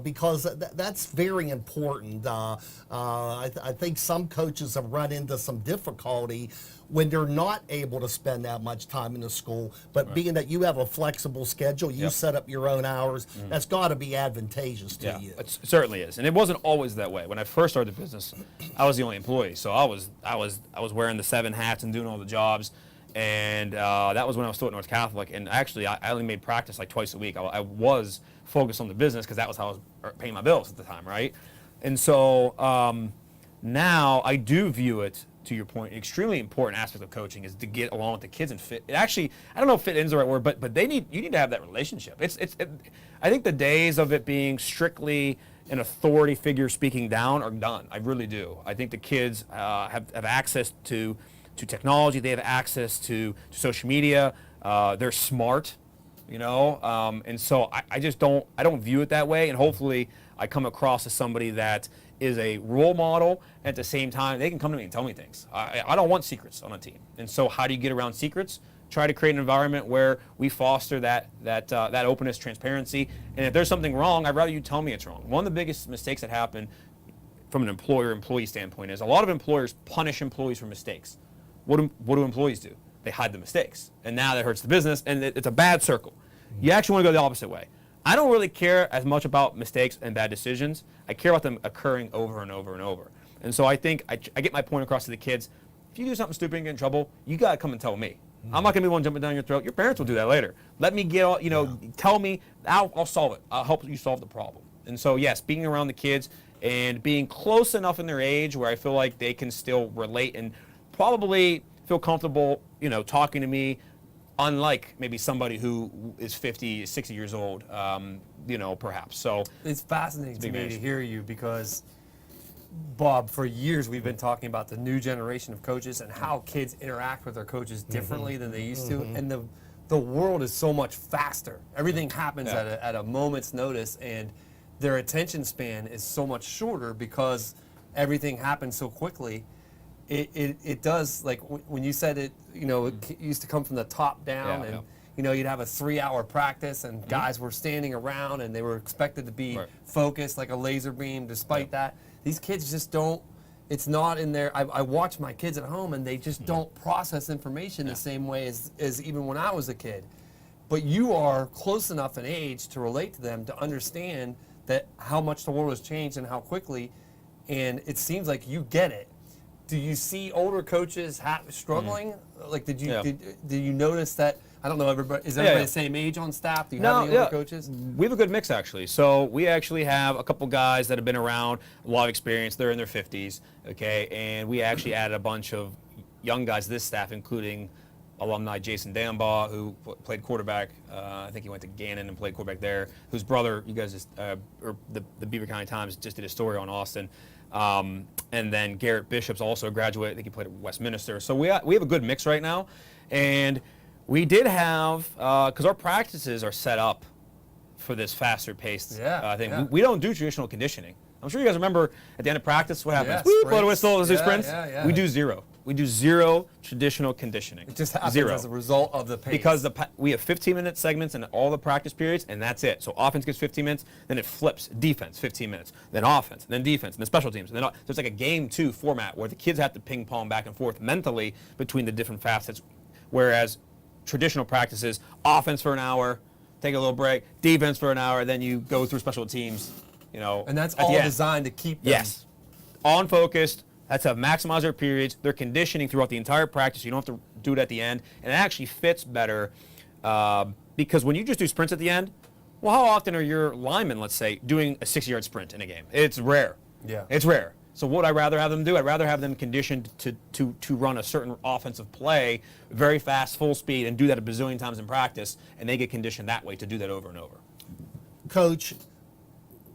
because that's very important. I think some coaches have run into some difficulty when they're not able to spend that much time in the school, but being that you have a flexible schedule, you set up your own hours, that's got to be advantageous to you. It certainly is, and it wasn't always that way. When I first started the business, I was the only employee, so I was wearing the 7 hats and doing all the jobs, and that was when I was still at North Catholic. And actually, I only made practice like twice a week. I was focused on the business because that was how I was paying my bills at the time, right? And so now I do view it, to your point, an extremely important aspect of coaching is to get along with the kids and fit. It actually, I don't know if fit in is the right word, but you need to have that relationship. I think the days of it being strictly an authority figure speaking down are done. I really do. I think the kids have access to technology. They have access to social media. They're smart, and so I just don't view it that way. And hopefully I come across as somebody that is a role model. At the same time, they can come to me and tell me things. I don't want secrets on a team. And so how do you get around secrets? Try to create an environment where we foster that openness, transparency. And if there's something wrong, I'd rather you tell me it's wrong. One of the biggest mistakes that happen from an employer-employee standpoint is a lot of employers punish employees for mistakes. What do employees do? They hide the mistakes. And now that hurts the business, and it's a bad circle. You actually want to go the opposite way. I don't really care as much about mistakes and bad decisions. I care about them occurring over and over and over. And so I think I get my point across to the kids. If you do something stupid and get in trouble, you got to come and tell me. I'm not going to be one jumping down your throat. Your parents will do that later. Let me get all, tell me. I'll solve it. I'll help you solve the problem. And so, yes, being around the kids and being close enough in their age where I feel like they can still relate and probably feel comfortable, talking to me, unlike maybe somebody who is 50, 60 years old, perhaps. So it's fascinating to me to hear you because, Bob, for years we've been talking about the new generation of coaches and how kids interact with their coaches differently than they used to. And the world is so much faster. Everything happens at a moment's notice, and their attention span is so much shorter because everything happens so quickly. It does, like when you said it, it used to come from the top down, and you'd have a 3-hour practice, and guys were standing around, and they were expected to be focused like a laser beam. Despite that, these kids just don't. It's not in there. I watch my kids at home, and they just don't process information the same way as even when I was a kid. But you are close enough in age to relate to them to understand that how much the world has changed and how quickly, and it seems like you get it. Do you see older coaches struggling? Like, did you notice that? I don't know. Is everybody the same age on staff? Do you have any older coaches? We have a good mix, actually. So we actually have a couple guys that have been around, a lot of experience. They're in their 50s, okay? And we actually added a bunch of young guys to this staff, including alumni Jason Dambaugh, who played quarterback. I think he went to Gannon and played quarterback there. Whose brother, you guys, or the Beaver County Times just did a story on Austin. And then Garrett Bishop's also a graduate. I think he played at Westminster. So we have a good mix right now. And we did have, because our practices are set up for this faster paced thing. We don't do traditional conditioning. I'm sure you guys remember at the end of practice what happens. Woo, blow the whistle, let's do sprints. We do zero. We do zero traditional conditioning. It just happens as a result of the pace. Because we have 15-minute segments in all the practice periods, and that's it. So offense gets 15 minutes, then it flips. Defense, 15 minutes. Then offense, then defense, and then special teams. And then, so it's like a game 2 format where the kids have to ping pong back and forth mentally between the different facets. Whereas traditional practices, offense for an hour, take a little break, defense for an hour, then you go through special teams. And that's all designed to keep them. Yes. On focused. That's how maximize their periods. They're conditioning throughout the entire practice. You don't have to do it at the end. And it actually fits better because when you just do sprints at the end, Well, how often are your linemen, let's say, doing a 60-yard sprint in a game? It's rare. Yeah. It's rare. So what would I rather have them do? I'd rather have them conditioned to run a certain offensive play very fast, full speed, and do that a bazillion times in practice, and they get conditioned that way to do that over and over. Coach,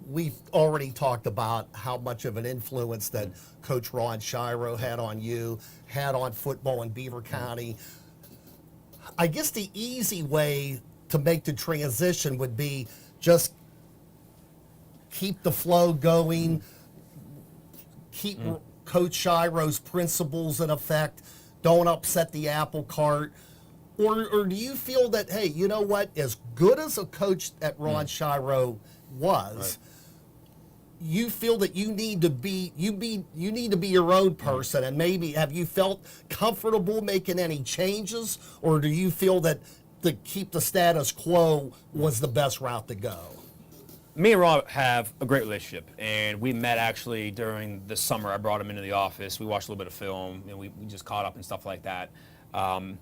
we've already talked about how much of an influence that Coach Ron Shiro had on you, had on football in Beaver County. I guess the easy way to make the transition would be just keep the flow going, keep Coach Shiro's principles in effect, don't upset the apple cart. Or do you feel that, hey, you know what, as good as a coach that Ron Shiro was, you feel that you need to be your own person, and maybe have you felt comfortable making any changes, or do you feel that to keep the status quo was the best route to go? Me and Rob have a great relationship, and we met actually during the summer. I brought him into the office. We watched a little bit of film, and we just caught up and stuff like that. I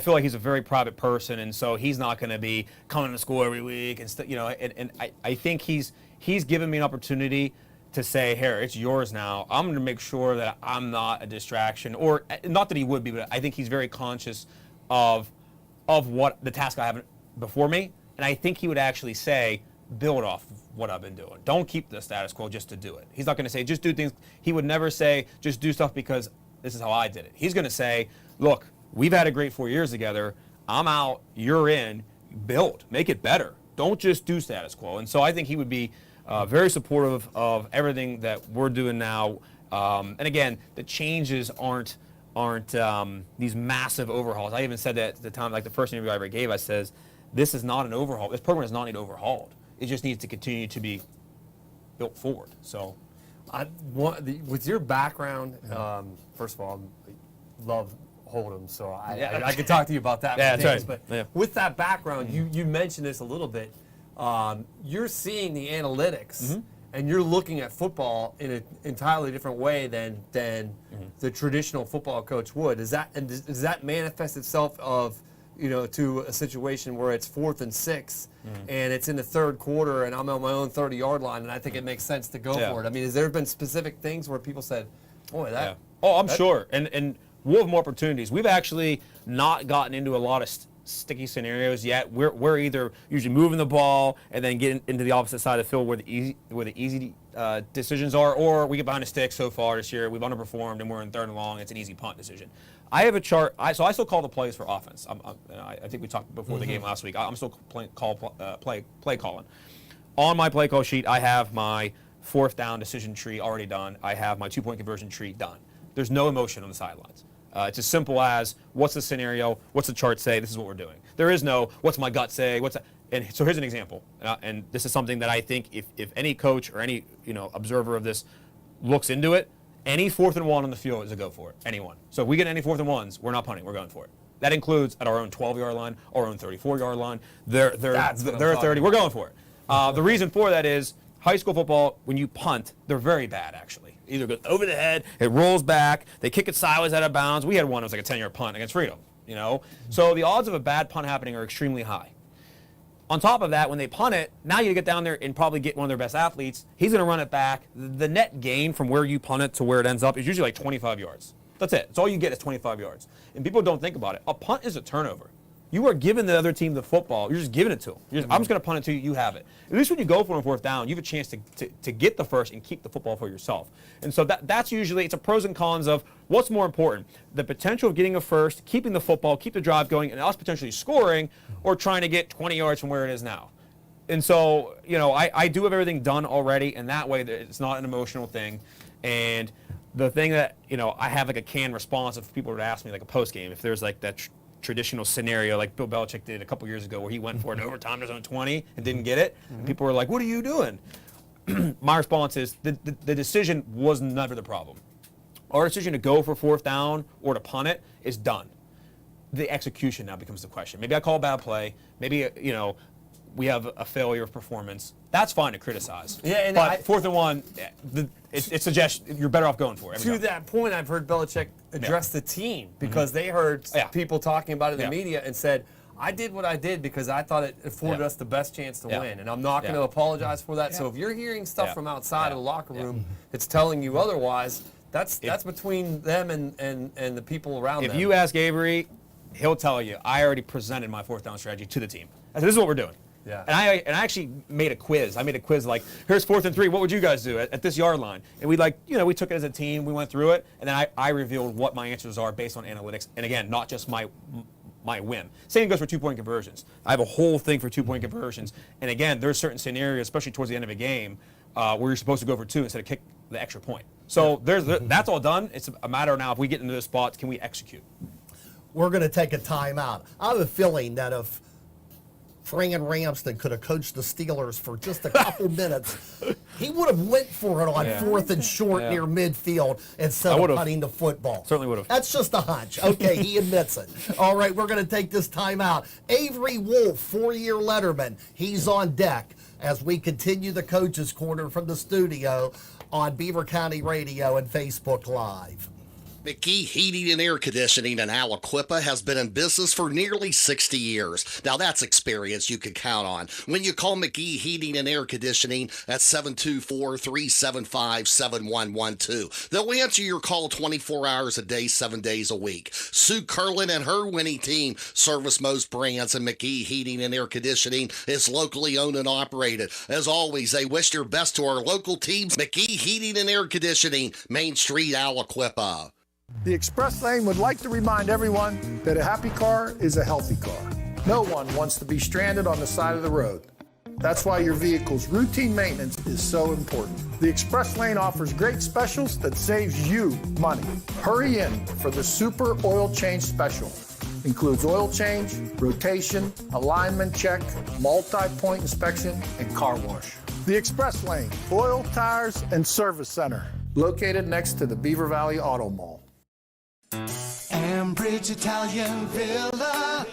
feel like he's a very private person, and so he's not going to be coming to school every week and and I think he's given me an opportunity to say, here, it's yours now. I'm going to make sure that I'm not a distraction, or not that he would be, but I think he's very conscious of what the task I have before me, and I think he would actually say, build off what I've been doing. Don't keep the status quo just to do it. He's not going to say, just do things. He would never say, just do stuff because this is how I did it. He's going to say, look, we've had a great 4 years together. I'm out, you're in, build, make it better. Don't just do status quo. And so I think he would be very supportive of everything that we're doing now. And again, the changes aren't these massive overhauls. I even said that at the time, like the first interview I ever gave, I says, this is not an overhaul. This program does not need overhauled. It just needs to continue to be built forward. So, with your background, first of all, I love Hold'em, so I could talk to you about that. Yeah, that's right. But with that background, you mentioned this a little bit. You're seeing the analytics, and you're looking at football in an entirely different way than the traditional football coach would. Does that manifest itself to a situation where it's 4th and 6, and it's in the third quarter, and I'm on my own 30-yard line, and I think it makes sense to go for it? I mean, has there been specific things where people said, boy, that... Yeah. Oh, I'm sure. And we'll have more opportunities. We've actually not gotten into a lot of sticky scenarios yet. We're either usually moving the ball and then getting into the opposite side of the field where the easy decisions are, or we get behind the stick so far this year. We've underperformed, and we're in 3rd and long. It's an easy punt decision. I have a chart. So I still call the plays for offense. I think we talked before the game last week. I'm still play calling. On my play call sheet, I have my 4th down decision tree already done. I have my 2-point conversion tree done. There's no emotion on the sidelines. It's as simple as, what's the scenario? What's the chart say? This is what we're doing. There is no, what's my gut say? And so here's an example. And this is something that I think if any coach or any observer of this looks into it, any 4th and 1 on the field is a go for it. Anyone. So if we get any 4th and 1s, we're not punting. We're going for it. That includes at our own 12-yard line, our own 34-yard line. They're 30. We're going for it. The reason for that is high school football, when you punt, they're very bad, actually. Either goes over the head, it rolls back, they kick it sideways out of bounds. We had one that was like a 10-yard punt against Freedom, So the odds of a bad punt happening are extremely high. On top of that, when they punt it, now you get down there and probably get one of their best athletes. He's going to run it back. The net gain from where you punt it to where it ends up is usually like 25 yards. That's it. That's all you get is 25 yards. And people don't think about it. A punt is a turnover. You are giving the other team the football. You're just giving it to them. I'm just going to punt it to you. You have it. At least when you go for a 4th down, you have a chance to get the first and keep the football for yourself. And so that's usually, it's a pros and cons of what's more important, the potential of getting a first, keeping the football, keep the drive going, and us potentially scoring, or trying to get 20 yards from where it is now. And so, I do have everything done already, and that way it's not an emotional thing. And the thing that, I have like a canned response if people were to ask me like a post game, if there's like that traditional scenario like Bill Belichick did a couple years ago where he went for it in overtime to his own 20 and didn't get it. And people were like, what are you doing? My response is the decision was never the problem. Our decision to go for 4th down or to punt it is done. The execution now becomes the question. Maybe I call a bad play. Maybe, we have a failure of performance. That's fine to criticize. Yeah, and but 4th and 1, it suggests you're better off going for it. To that point, I've heard Belichick address the team because they heard people talking about it in the media and said, I did what I did because I thought it afforded us the best chance to win, and I'm not going to apologize for that. So if you're hearing stuff from outside of the locker room, it's telling you otherwise. That's between them and the people around them. If you ask Avery, he'll tell you, I already presented my fourth down strategy to the team. I said, this is what we're doing. Yeah. And I actually made a quiz. I made a quiz like, here's 4th and 3. What would you guys do at this yard line? And we we took it as a team. We went through it, and then I revealed what my answers are based on analytics. And again, not just my whim. Same goes for 2-point conversions. I have a whole thing for 2-point conversions. And again, there's certain scenarios, especially towards the end of a game, where you're supposed to go for 2 instead of kick the extra point. So that's all done. It's a matter now, if we get into those spots, can we execute? We're going to take a timeout. I have a feeling that if Fran Ramsden could have coached the Steelers for just a couple minutes, he would have went for it on 4th and short near midfield instead of cutting the football. Certainly would have. That's just a hunch. Okay, he admits it. All right, we're going to take this timeout. Avery Wolf, 4-year letterman, he's on deck as we continue the Coach's Corner from the studio on Beaver County Radio and Facebook Live. McGee Heating and Air Conditioning in Aliquippa has been in business for nearly 60 years. Now that's experience you can count on when you call McGee Heating and Air Conditioning at 724-375-7112. They'll answer your call 24 hours a day, 7 days a week. Sue Curlin and her winning team service most brands, and McGee Heating and Air Conditioning is locally owned and operated. As always, they wish their best to our local teams. McGee Heating and Air Conditioning, Main Street, Aliquippa. The Express Lane would like to remind everyone that a happy car is a healthy car. No one wants to be stranded on the side of the road. That's why your vehicle's routine maintenance is so important. The Express Lane offers great specials that saves you money. Hurry in for the Super Oil Change Special. Includes oil change, rotation, alignment check, multi-point inspection, and car wash. The Express Lane, oil, tires, and service center. Located next to the Beaver Valley Auto Mall. Ambridge Italian Villa,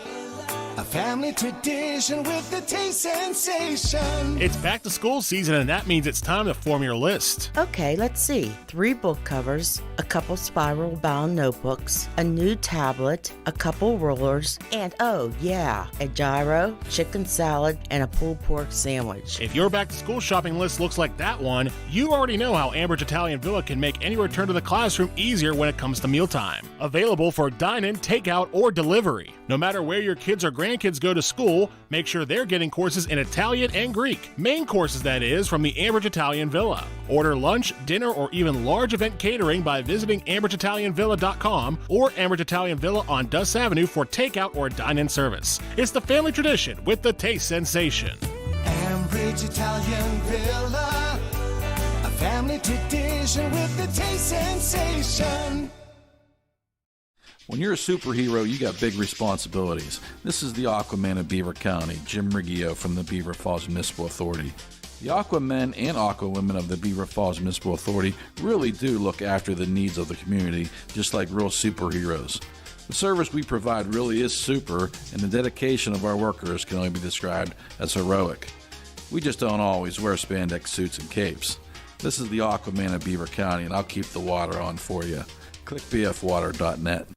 a family tradition with the taste sensation. It's back to school season, and that means it's time to form your list. Okay, let's see. 3 book covers, a couple spiral bound notebooks, a new tablet, a couple rulers, and oh yeah, a gyro, chicken salad, and a pulled pork sandwich. If your back to school shopping list looks like that one, you already know how Ambridge Italian Villa can make any return to the classroom easier when it comes to mealtime. Available for dine-in, takeout, or delivery. No matter where your kids or grandkids go to school, make sure they're getting courses in Italian and Greek. Main courses, that is, from the Ambridge Italian Villa. Order lunch, dinner, or even large event catering by visiting AmbridgeItalianVilla.com or Ambridge Italian Villa on Duss Avenue for takeout or dine-in service. It's the family tradition with the taste sensation. Ambridge Italian Villa, a family tradition with the taste sensation. When you're a superhero, you got big responsibilities. This is the Aquaman of Beaver County, Jim Riggio from the Beaver Falls Municipal Authority. The Aquamen and Aquawomen of the Beaver Falls Municipal Authority really do look after the needs of the community, just like real superheroes. The service we provide really is super, and the dedication of our workers can only be described as heroic. We just don't always wear spandex suits and capes. This is the Aquaman of Beaver County, and I'll keep the water on for you. Click bfwater.net.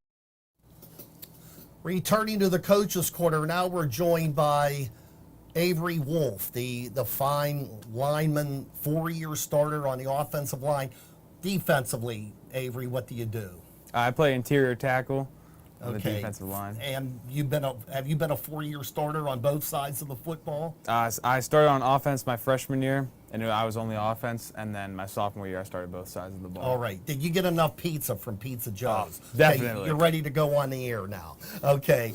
Returning to the Coach's Corner, now we're joined by Avery Wolf, the fine lineman, 4-year starter on the offensive line. Defensively, Avery, what do you do? I play interior tackle on the Okay. defensive line. And have you been a 4-year starter on both sides of the football? I started on offense my freshman year, and I was only offense, and then my sophomore year I started both sides of the ball. All right. Did you get enough pizza from Pizza Joe's? Definitely. Okay, you're ready to go on the air now. Okay.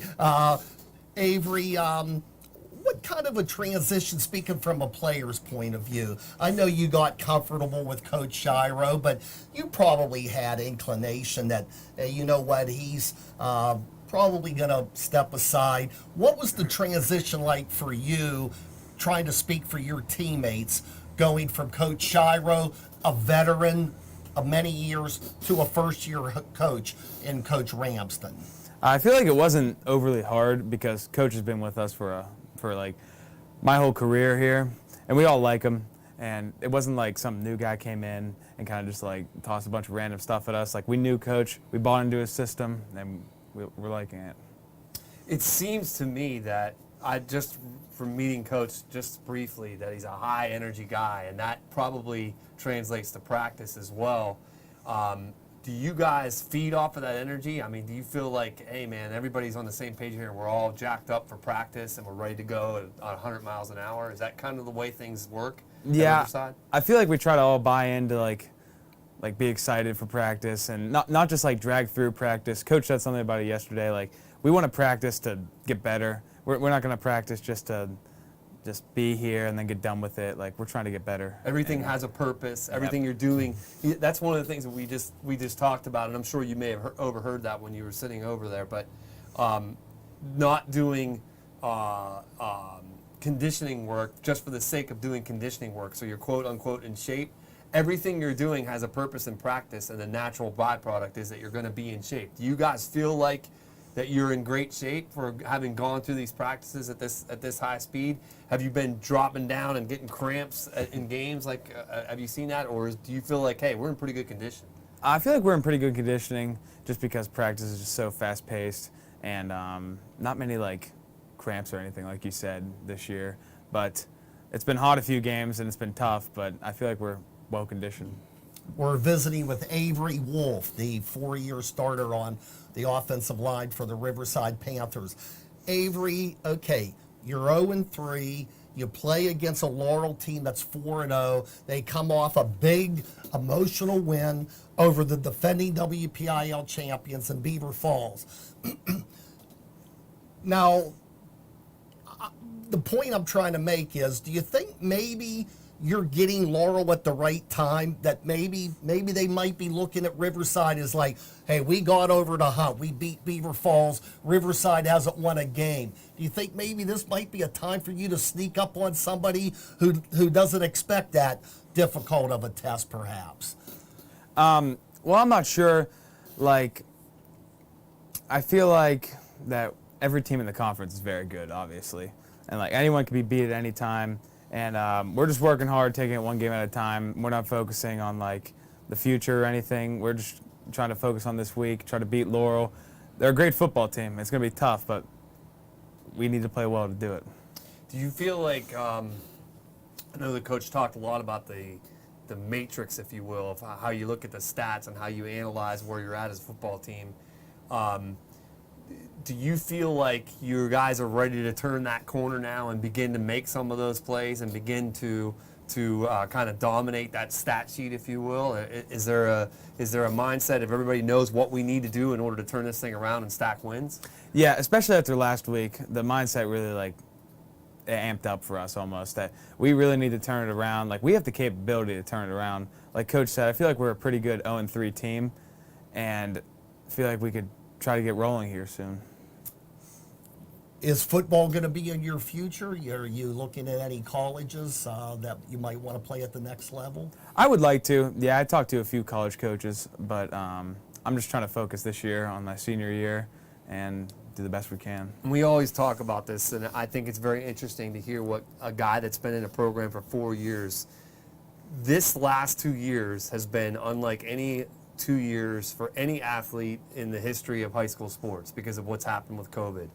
Avery, what kind of a transition, speaking from a player's point of view? I know you got comfortable with Coach Shiro, but you probably had inclination that, you know what, he's probably going to step aside. What was the transition like for you, trying to speak for your teammates, going from Coach Shiro, a veteran of many years, to a first-year coach in Coach Ramsden? I feel like it wasn't overly hard because Coach has been with us for like my whole career here, and we all like him. And it wasn't like some new guy came in and kind of just like tossed a bunch of random stuff at us. Like, we knew Coach, we bought into his system, and we're liking it. It seems to me that from meeting Coach just briefly, that he's a high energy guy, and that probably translates to practice as well. Do you guys feed off of that energy? I mean, do you feel like, hey man, everybody's on the same page here, and we're all jacked up for practice, and we're ready to go at 100 miles an hour? Is that kind of the way things work? Yeah, Riverside? I feel like we try to all buy into like be excited for practice, and not just like drag through practice. Coach said something about it yesterday. Like, we want to practice to get better. We're not going to practice just to be here and then get done with it. Like, we're trying to get better. Everything has a purpose. Everything you're doing. That's one of the things that we just talked about, and I'm sure you may have overheard that when you were sitting over there. But not doing conditioning work just for the sake of doing conditioning work, so you're quote unquote in shape. Everything you're doing has a purpose in practice, and the natural byproduct is that you're going to be in shape. Do you guys feel like that you're in great shape for having gone through these practices at this high speed? Have you been dropping down and getting cramps in games? Like, have you seen that, or do you feel like, hey, we're in pretty good condition? I feel like we're in pretty good conditioning just because practice is just so fast paced, and not many like cramps or anything like you said this year. But it's been hot a few games and it's been tough, but I feel like we're well conditioned. We're visiting with Avery Wolf, the 4-year starter on the offensive line for the Riverside Panthers. Avery, okay, you're 0-3. You play against a Laurel team that's 4-0. They come off a big emotional win over the defending WPIL champions in Beaver Falls. Now, the point I'm trying to make is, do you think maybe you're getting Laurel at the right time, that maybe they might be looking at Riverside as like, hey, we got over the hump, we beat Beaver Falls, Riverside hasn't won a game. Do you think maybe this might be a time for you to sneak up on somebody who doesn't expect that difficult of a test, perhaps? Well, I'm not sure. Like, I feel like that every team in the conference is very good, obviously, and like anyone can be beat at any time. And we're just working hard, taking it one game at a time. We're not focusing on like the future or anything. We're just trying to focus on this week, try to beat Laurel. They're a great football team. It's going to be tough, but we need to play well to do it. Do you feel like, I know the coach talked a lot about the matrix, if you will, of how you look at the stats and how you analyze where you're at as a football team. Do you feel like you guys are ready to turn that corner now and begin to make some of those plays and begin to kind of dominate that stat sheet, if you will? Is there a mindset if everybody knows what we need to do in order to turn this thing around and stack wins? Yeah, especially after last week, the mindset really like amped up for us almost, that we really need to turn it around. Like, we have the capability to turn it around. Like Coach said, I feel like we're a pretty good 0-3 team, and I feel like we could try to get rolling here soon. Is football going to be in your future? Are you looking at any colleges that you might want to play at the next level? I would like to. Yeah, I talked to a few college coaches, but I'm just trying to focus this year on my senior year and do the best we can. We always talk about this, and I think it's very interesting to hear what a guy that's been in a program for 4 years, this last 2 years has been unlike any 2 years for any athlete in the history of high school sports because of what's happened with COVID.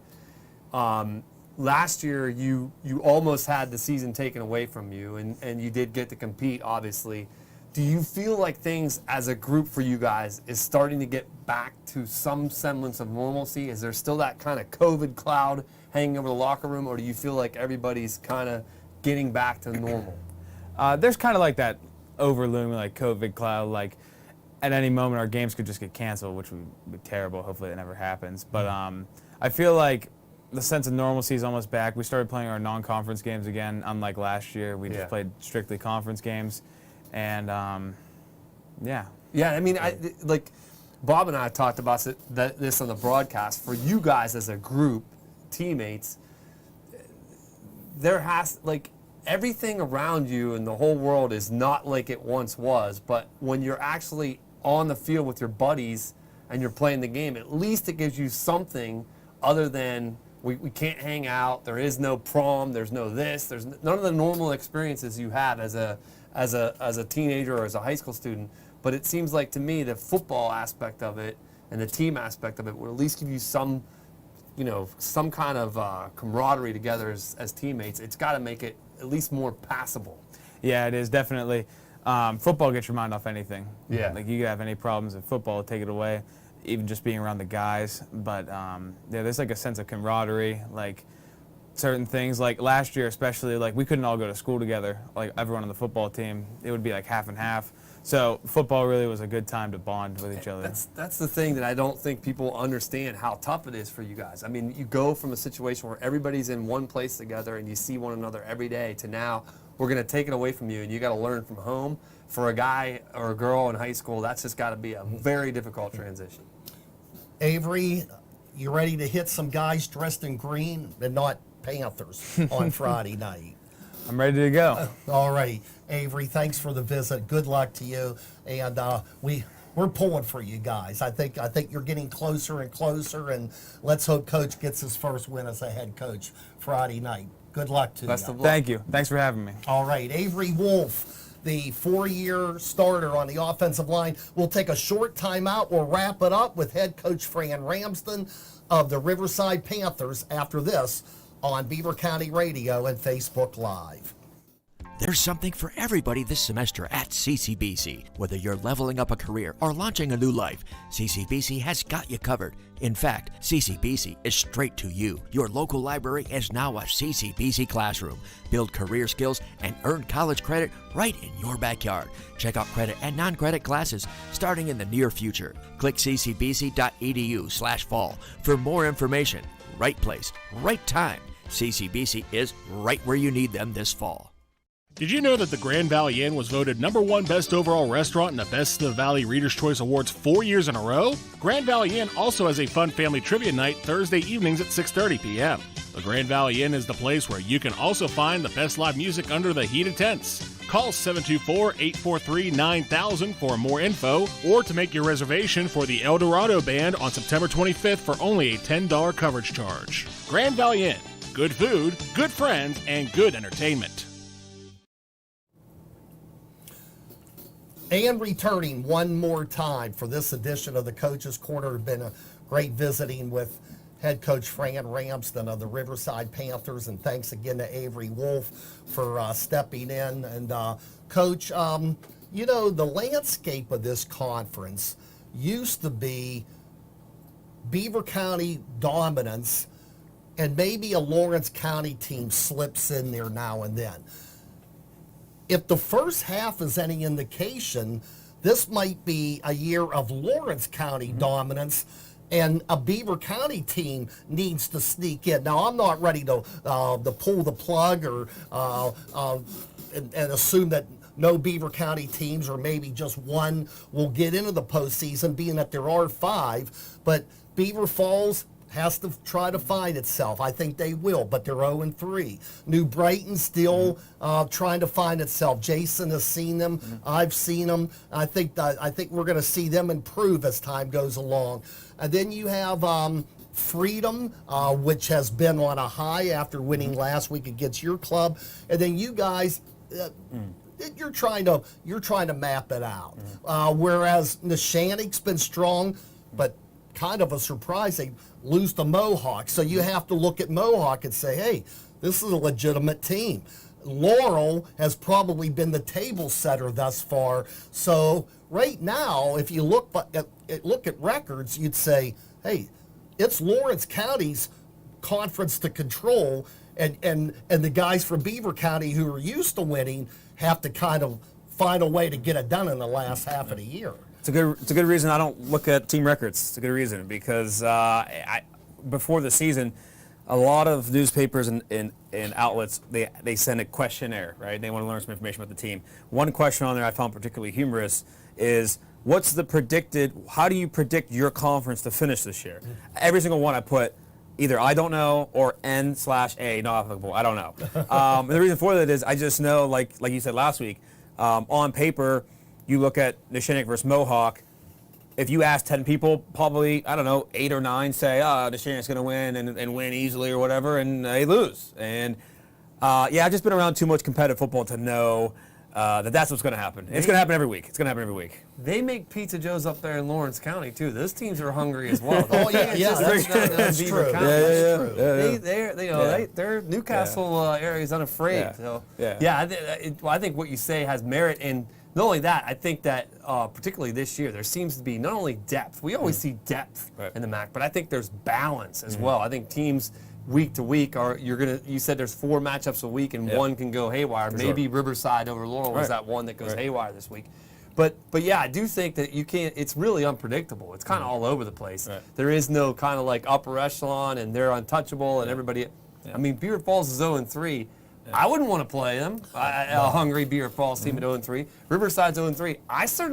Last year, you almost had the season taken away from you, and you did get to compete, obviously. Do you feel like things as a group for you guys is starting to get back to some semblance of normalcy? Is there still that kind of COVID cloud hanging over the locker room, or do you feel like everybody's kind of getting back to normal? There's kind of like that overlooming like COVID cloud. Like, at any moment, our games could just get canceled, which would be terrible. Hopefully, it never happens. But I feel like the sense of normalcy is almost back. We started playing our non-conference games again, unlike last year. We just played strictly conference games, and yeah. Yeah, I mean, like Bob and I talked about this on the broadcast. For you guys as a group, teammates, there has, like, everything around you and the whole world is not like it once was, but when you're actually on the field with your buddies and you're playing the game, at least it gives you something other than we can't hang out, there is no prom, there's no this, there's none of the normal experiences you have as a teenager or as a high school student. But it seems like to me the football aspect of it and the team aspect of it would at least give you some some kind of camaraderie together as teammates, it's got to make it at least more passable. Yeah, it is definitely. Football gets your mind off anything. Yeah. Like you have any problems in football, take it away, even just being around the guys. But yeah, there's like a sense of camaraderie, like certain things. Like last year especially, like we couldn't all go to school together, like everyone on the football team. It would be like half and half. So football really was a good time to bond with each other. That's the thing that I don't think people understand how tough it is for you guys. I mean, you go from a situation where everybody's in one place together and you see one another every day to now we're going to take it away from you and you got to learn from home. For a guy or a girl in high school, that's just got to be a very difficult transition. Avery, you ready to hit some guys dressed in green and not Panthers on Friday night? I'm ready to go. All right, Avery, thanks for the visit. Good luck to you. And we're pulling for you guys. I think you're getting closer and closer, and let's hope Coach gets his first win as a head coach Friday night. Good luck to you. Best of luck. Thank you. Thanks for having me. All right, Avery Wolf, the 4-year starter on the offensive line. We'll take a short timeout. We'll wrap it up with head coach Fran Ramsden of the Riverside Panthers after this on Beaver County Radio and Facebook Live. There's something for everybody this semester at CCBC. Whether you're leveling up a career or launching a new life, CCBC has got you covered. In fact, CCBC is straight to you. Your local library is now a CCBC classroom. Build career skills and earn college credit right in your backyard. Check out credit and non-credit classes starting in the near future. Click ccbc.edu/fall for more information. Right place, right time. CCBC is right where you need them this fall. Did you know that the Grand Valley Inn was voted #1 best overall restaurant in the Best of the Valley Readers' Choice Awards 4 years in a row? Grand Valley Inn also has a fun family trivia night Thursday evenings at 6:30 p.m. The Grand Valley Inn is the place where you can also find the best live music under the heated tents. Call 724-843-9000 for more info or to make your reservation for the El Dorado Band on September 25th for only a $10 coverage charge. Grand Valley Inn. Good food, good friends, and good entertainment. And returning one more time for this edition of the Coach's Corner, it's been a great visiting with head coach Fran Ramsden of the Riverside Panthers, and thanks again to Avery Wolf for stepping in. And Coach, the landscape of this conference used to be Beaver County dominance, and maybe a Lawrence County team slips in there now and then. If the first half is any indication, this might be a year of Lawrence County dominance, and a Beaver County team needs to sneak in. Now, I'm not ready to pull the plug or and assume that no Beaver County teams, or maybe just one, will get into the postseason, being that there are 5. But Beaver Falls has to try to find itself. I think they will, but they're 0-3. New Brighton still trying to find itself. Jason has seen them. I've seen them. I think we're going to see them improve as time goes along. And then you have Freedom, which has been on a high after winning last week against your club. And then you guys. You're trying to map it out. Whereas Neshannock's been strong, but kind of a surprise they lose to Mohawk. So you have to look at Mohawk and say, hey, this is a legitimate team. Laurel has probably been the table setter thus far. So right now, if you look at records, you'd say, hey, it's Lawrence County's conference to control, and the guys from Beaver County who are used to winning have to kind of find a way to get it done in the last half of the year. It's a good reason I don't look at team records. It's a good reason because before the season, a lot of newspapers and outlets, they send a questionnaire, right? They want to learn some information about the team. One question on there I found particularly humorous is, how do you predict your conference to finish this year? Every single one I put either I don't know or N/A, not applicable, I don't know. And the reason for that is I just know, like you said last week, on paper, you look at Neshannock versus Mohawk. If you ask 10 people, probably, 8 or 9 say, Neshannock's going to win and win easily or whatever, and they lose. And, I've just been around too much competitive football to know that's what's going to happen. It's going to happen every week. It's going to happen every week. They make Pizza Joe's up there in Lawrence County too. Those teams are hungry as well. Oh yeah, that's true. Their Newcastle area is unafraid. Yeah. So Yeah. I think what you say has merit, and not only that, I think that particularly this year there seems to be not only depth. We always see depth in the MAC, but I think there's balance as well. I think teams week to week you said there's 4 matchups a week and one can go haywire. Maybe Riverside over Laurel was that one that goes haywire this week. But yeah, I do think that you can't. It's really unpredictable. It's kind of all over the place. There is no kind of like upper echelon and they're untouchable and everybody. I mean, Beaver Falls is 0-3. I wouldn't want to play them. A hungry Beaver Falls team at 0-3. Riverside's 0-3. I saw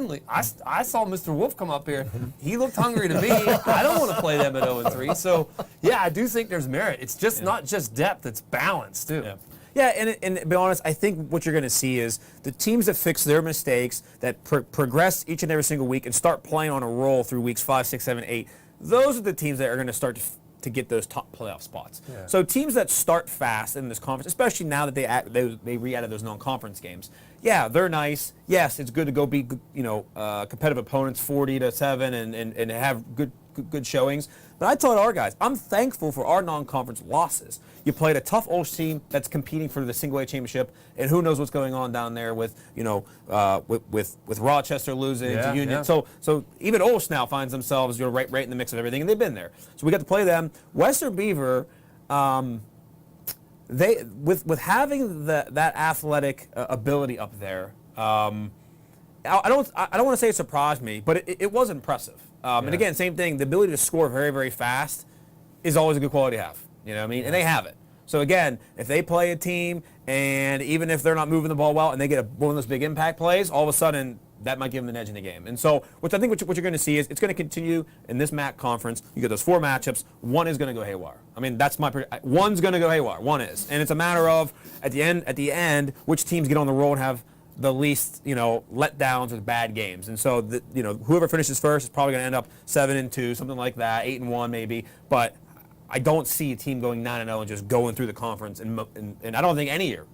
Mr. Wolf come up here. He looked hungry to me. I don't want to play them at 0-3. So yeah, I do think there's merit. It's just not just depth. It's balance too. Yeah, and to be honest, I think what you're going to see is the teams that fix their mistakes, that progress each and every single week and start playing on a roll through weeks 5, 6, 7, 8, those are the teams that are going to start to get those top playoff spots. So teams that start fast in this conference, especially now that they re-added those non-conference games, yeah, they're nice. Yes, it's good to go beat competitive opponents 40-7 and have good showings. But I told our guys, I'm thankful for our non-conference losses. You played a tough Ulsh team that's competing for the single A championship, and who knows what's going on down there with with Rochester losing to Union. Yeah. So even Ulsh now finds themselves right in the mix of everything, and they've been there. So we got to play them. Western Beaver, they with having that athletic ability up there. I don't want to say it surprised me, but it was impressive. And again, same thing. The ability to score very, very fast is always a good quality to have. You know what I mean? And they have it. So again, if they play a team, and even if they're not moving the ball well, and they get one of those big impact plays, all of a sudden that might give them an edge in the game. And so, what I think what you're going to see is it's going to continue in this MAC conference. You get those 4 matchups. One is going to go haywire. I mean, that's one's going to go haywire. One is, and it's a matter of at the end, which teams get on the roll and have the least, letdowns or bad games. And so, whoever finishes first is probably going to end up 7-2, something like that, 8-1 maybe. But I don't see a team going 9-0 and just going through the conference. And I don't think any year,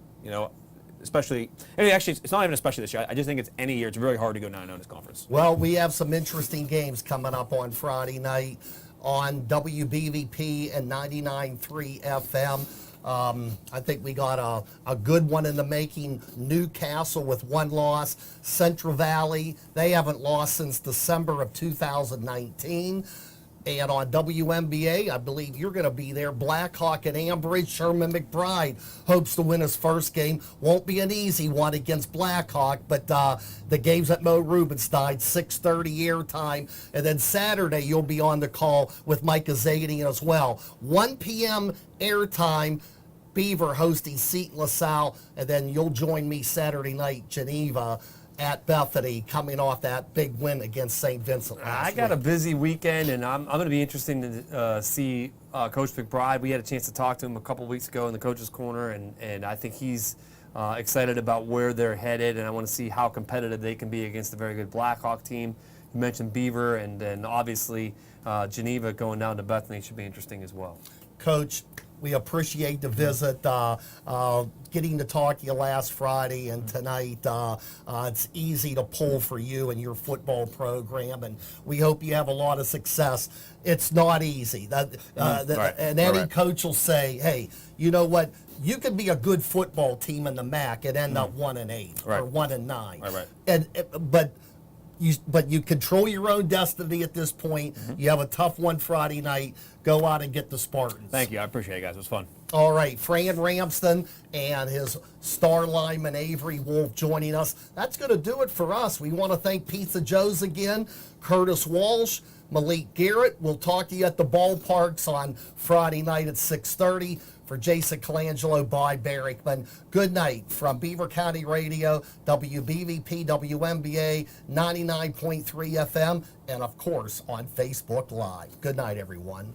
especially, actually, it's not even especially this year. I just think it's any year. It's really hard to go 9-0 in this conference. Well, we have some interesting games coming up on Friday night on WBVP and 99.3 FM. I think we got a good one in the making. Newcastle with 1 loss. Central Valley, they haven't lost since December of 2019. And on WNBA, I believe you're going to be there. Blackhawk and Ambridge. Sherman McBride hopes to win his first game. Won't be an easy one against Blackhawk, but the game's at Mo Rubenstein, 6:30 airtime. And then Saturday, you'll be on the call with Mike Azadian as well. 1 p.m. airtime. Beaver hosting Seton LaSalle, and then you'll join me Saturday night, Geneva, at Bethany, coming off that big win against St. Vincent last I got week. a busy weekend, and I'm going to be interested to see Coach McBride. We had a chance to talk to him a couple weeks ago in the Coach's Corner, and I think he's excited about where they're headed, and I want to see how competitive they can be against a very good Blackhawk team. You mentioned Beaver, and then obviously Geneva going down to Bethany should be interesting as well. Coach, we appreciate the visit, getting to talk to you last Friday and tonight. It's easy to pull for you and your football program, and we hope you have a lot of success. It's not easy. And any coach will say, hey, you know what? You could be a good football team in the MAC and end up 1-8 or 1-9. But you control your own destiny at this point. You have a tough one Friday night. Go out and get the Spartans. Thank you. I appreciate it, guys. It was fun. All right. Fran Ramsden and his star lineman Avery Wolf joining us. That's going to do it for us. We want to thank Pizza Joe's again, Curtis Walsh, Malik Garrett. We'll talk to you at the ballparks on Friday night at 6:30. For Jason Colangelo, by Barrickman, good night from Beaver County Radio, WBVP, WNBA, 99.3 FM, and of course on Facebook Live. Good night, everyone.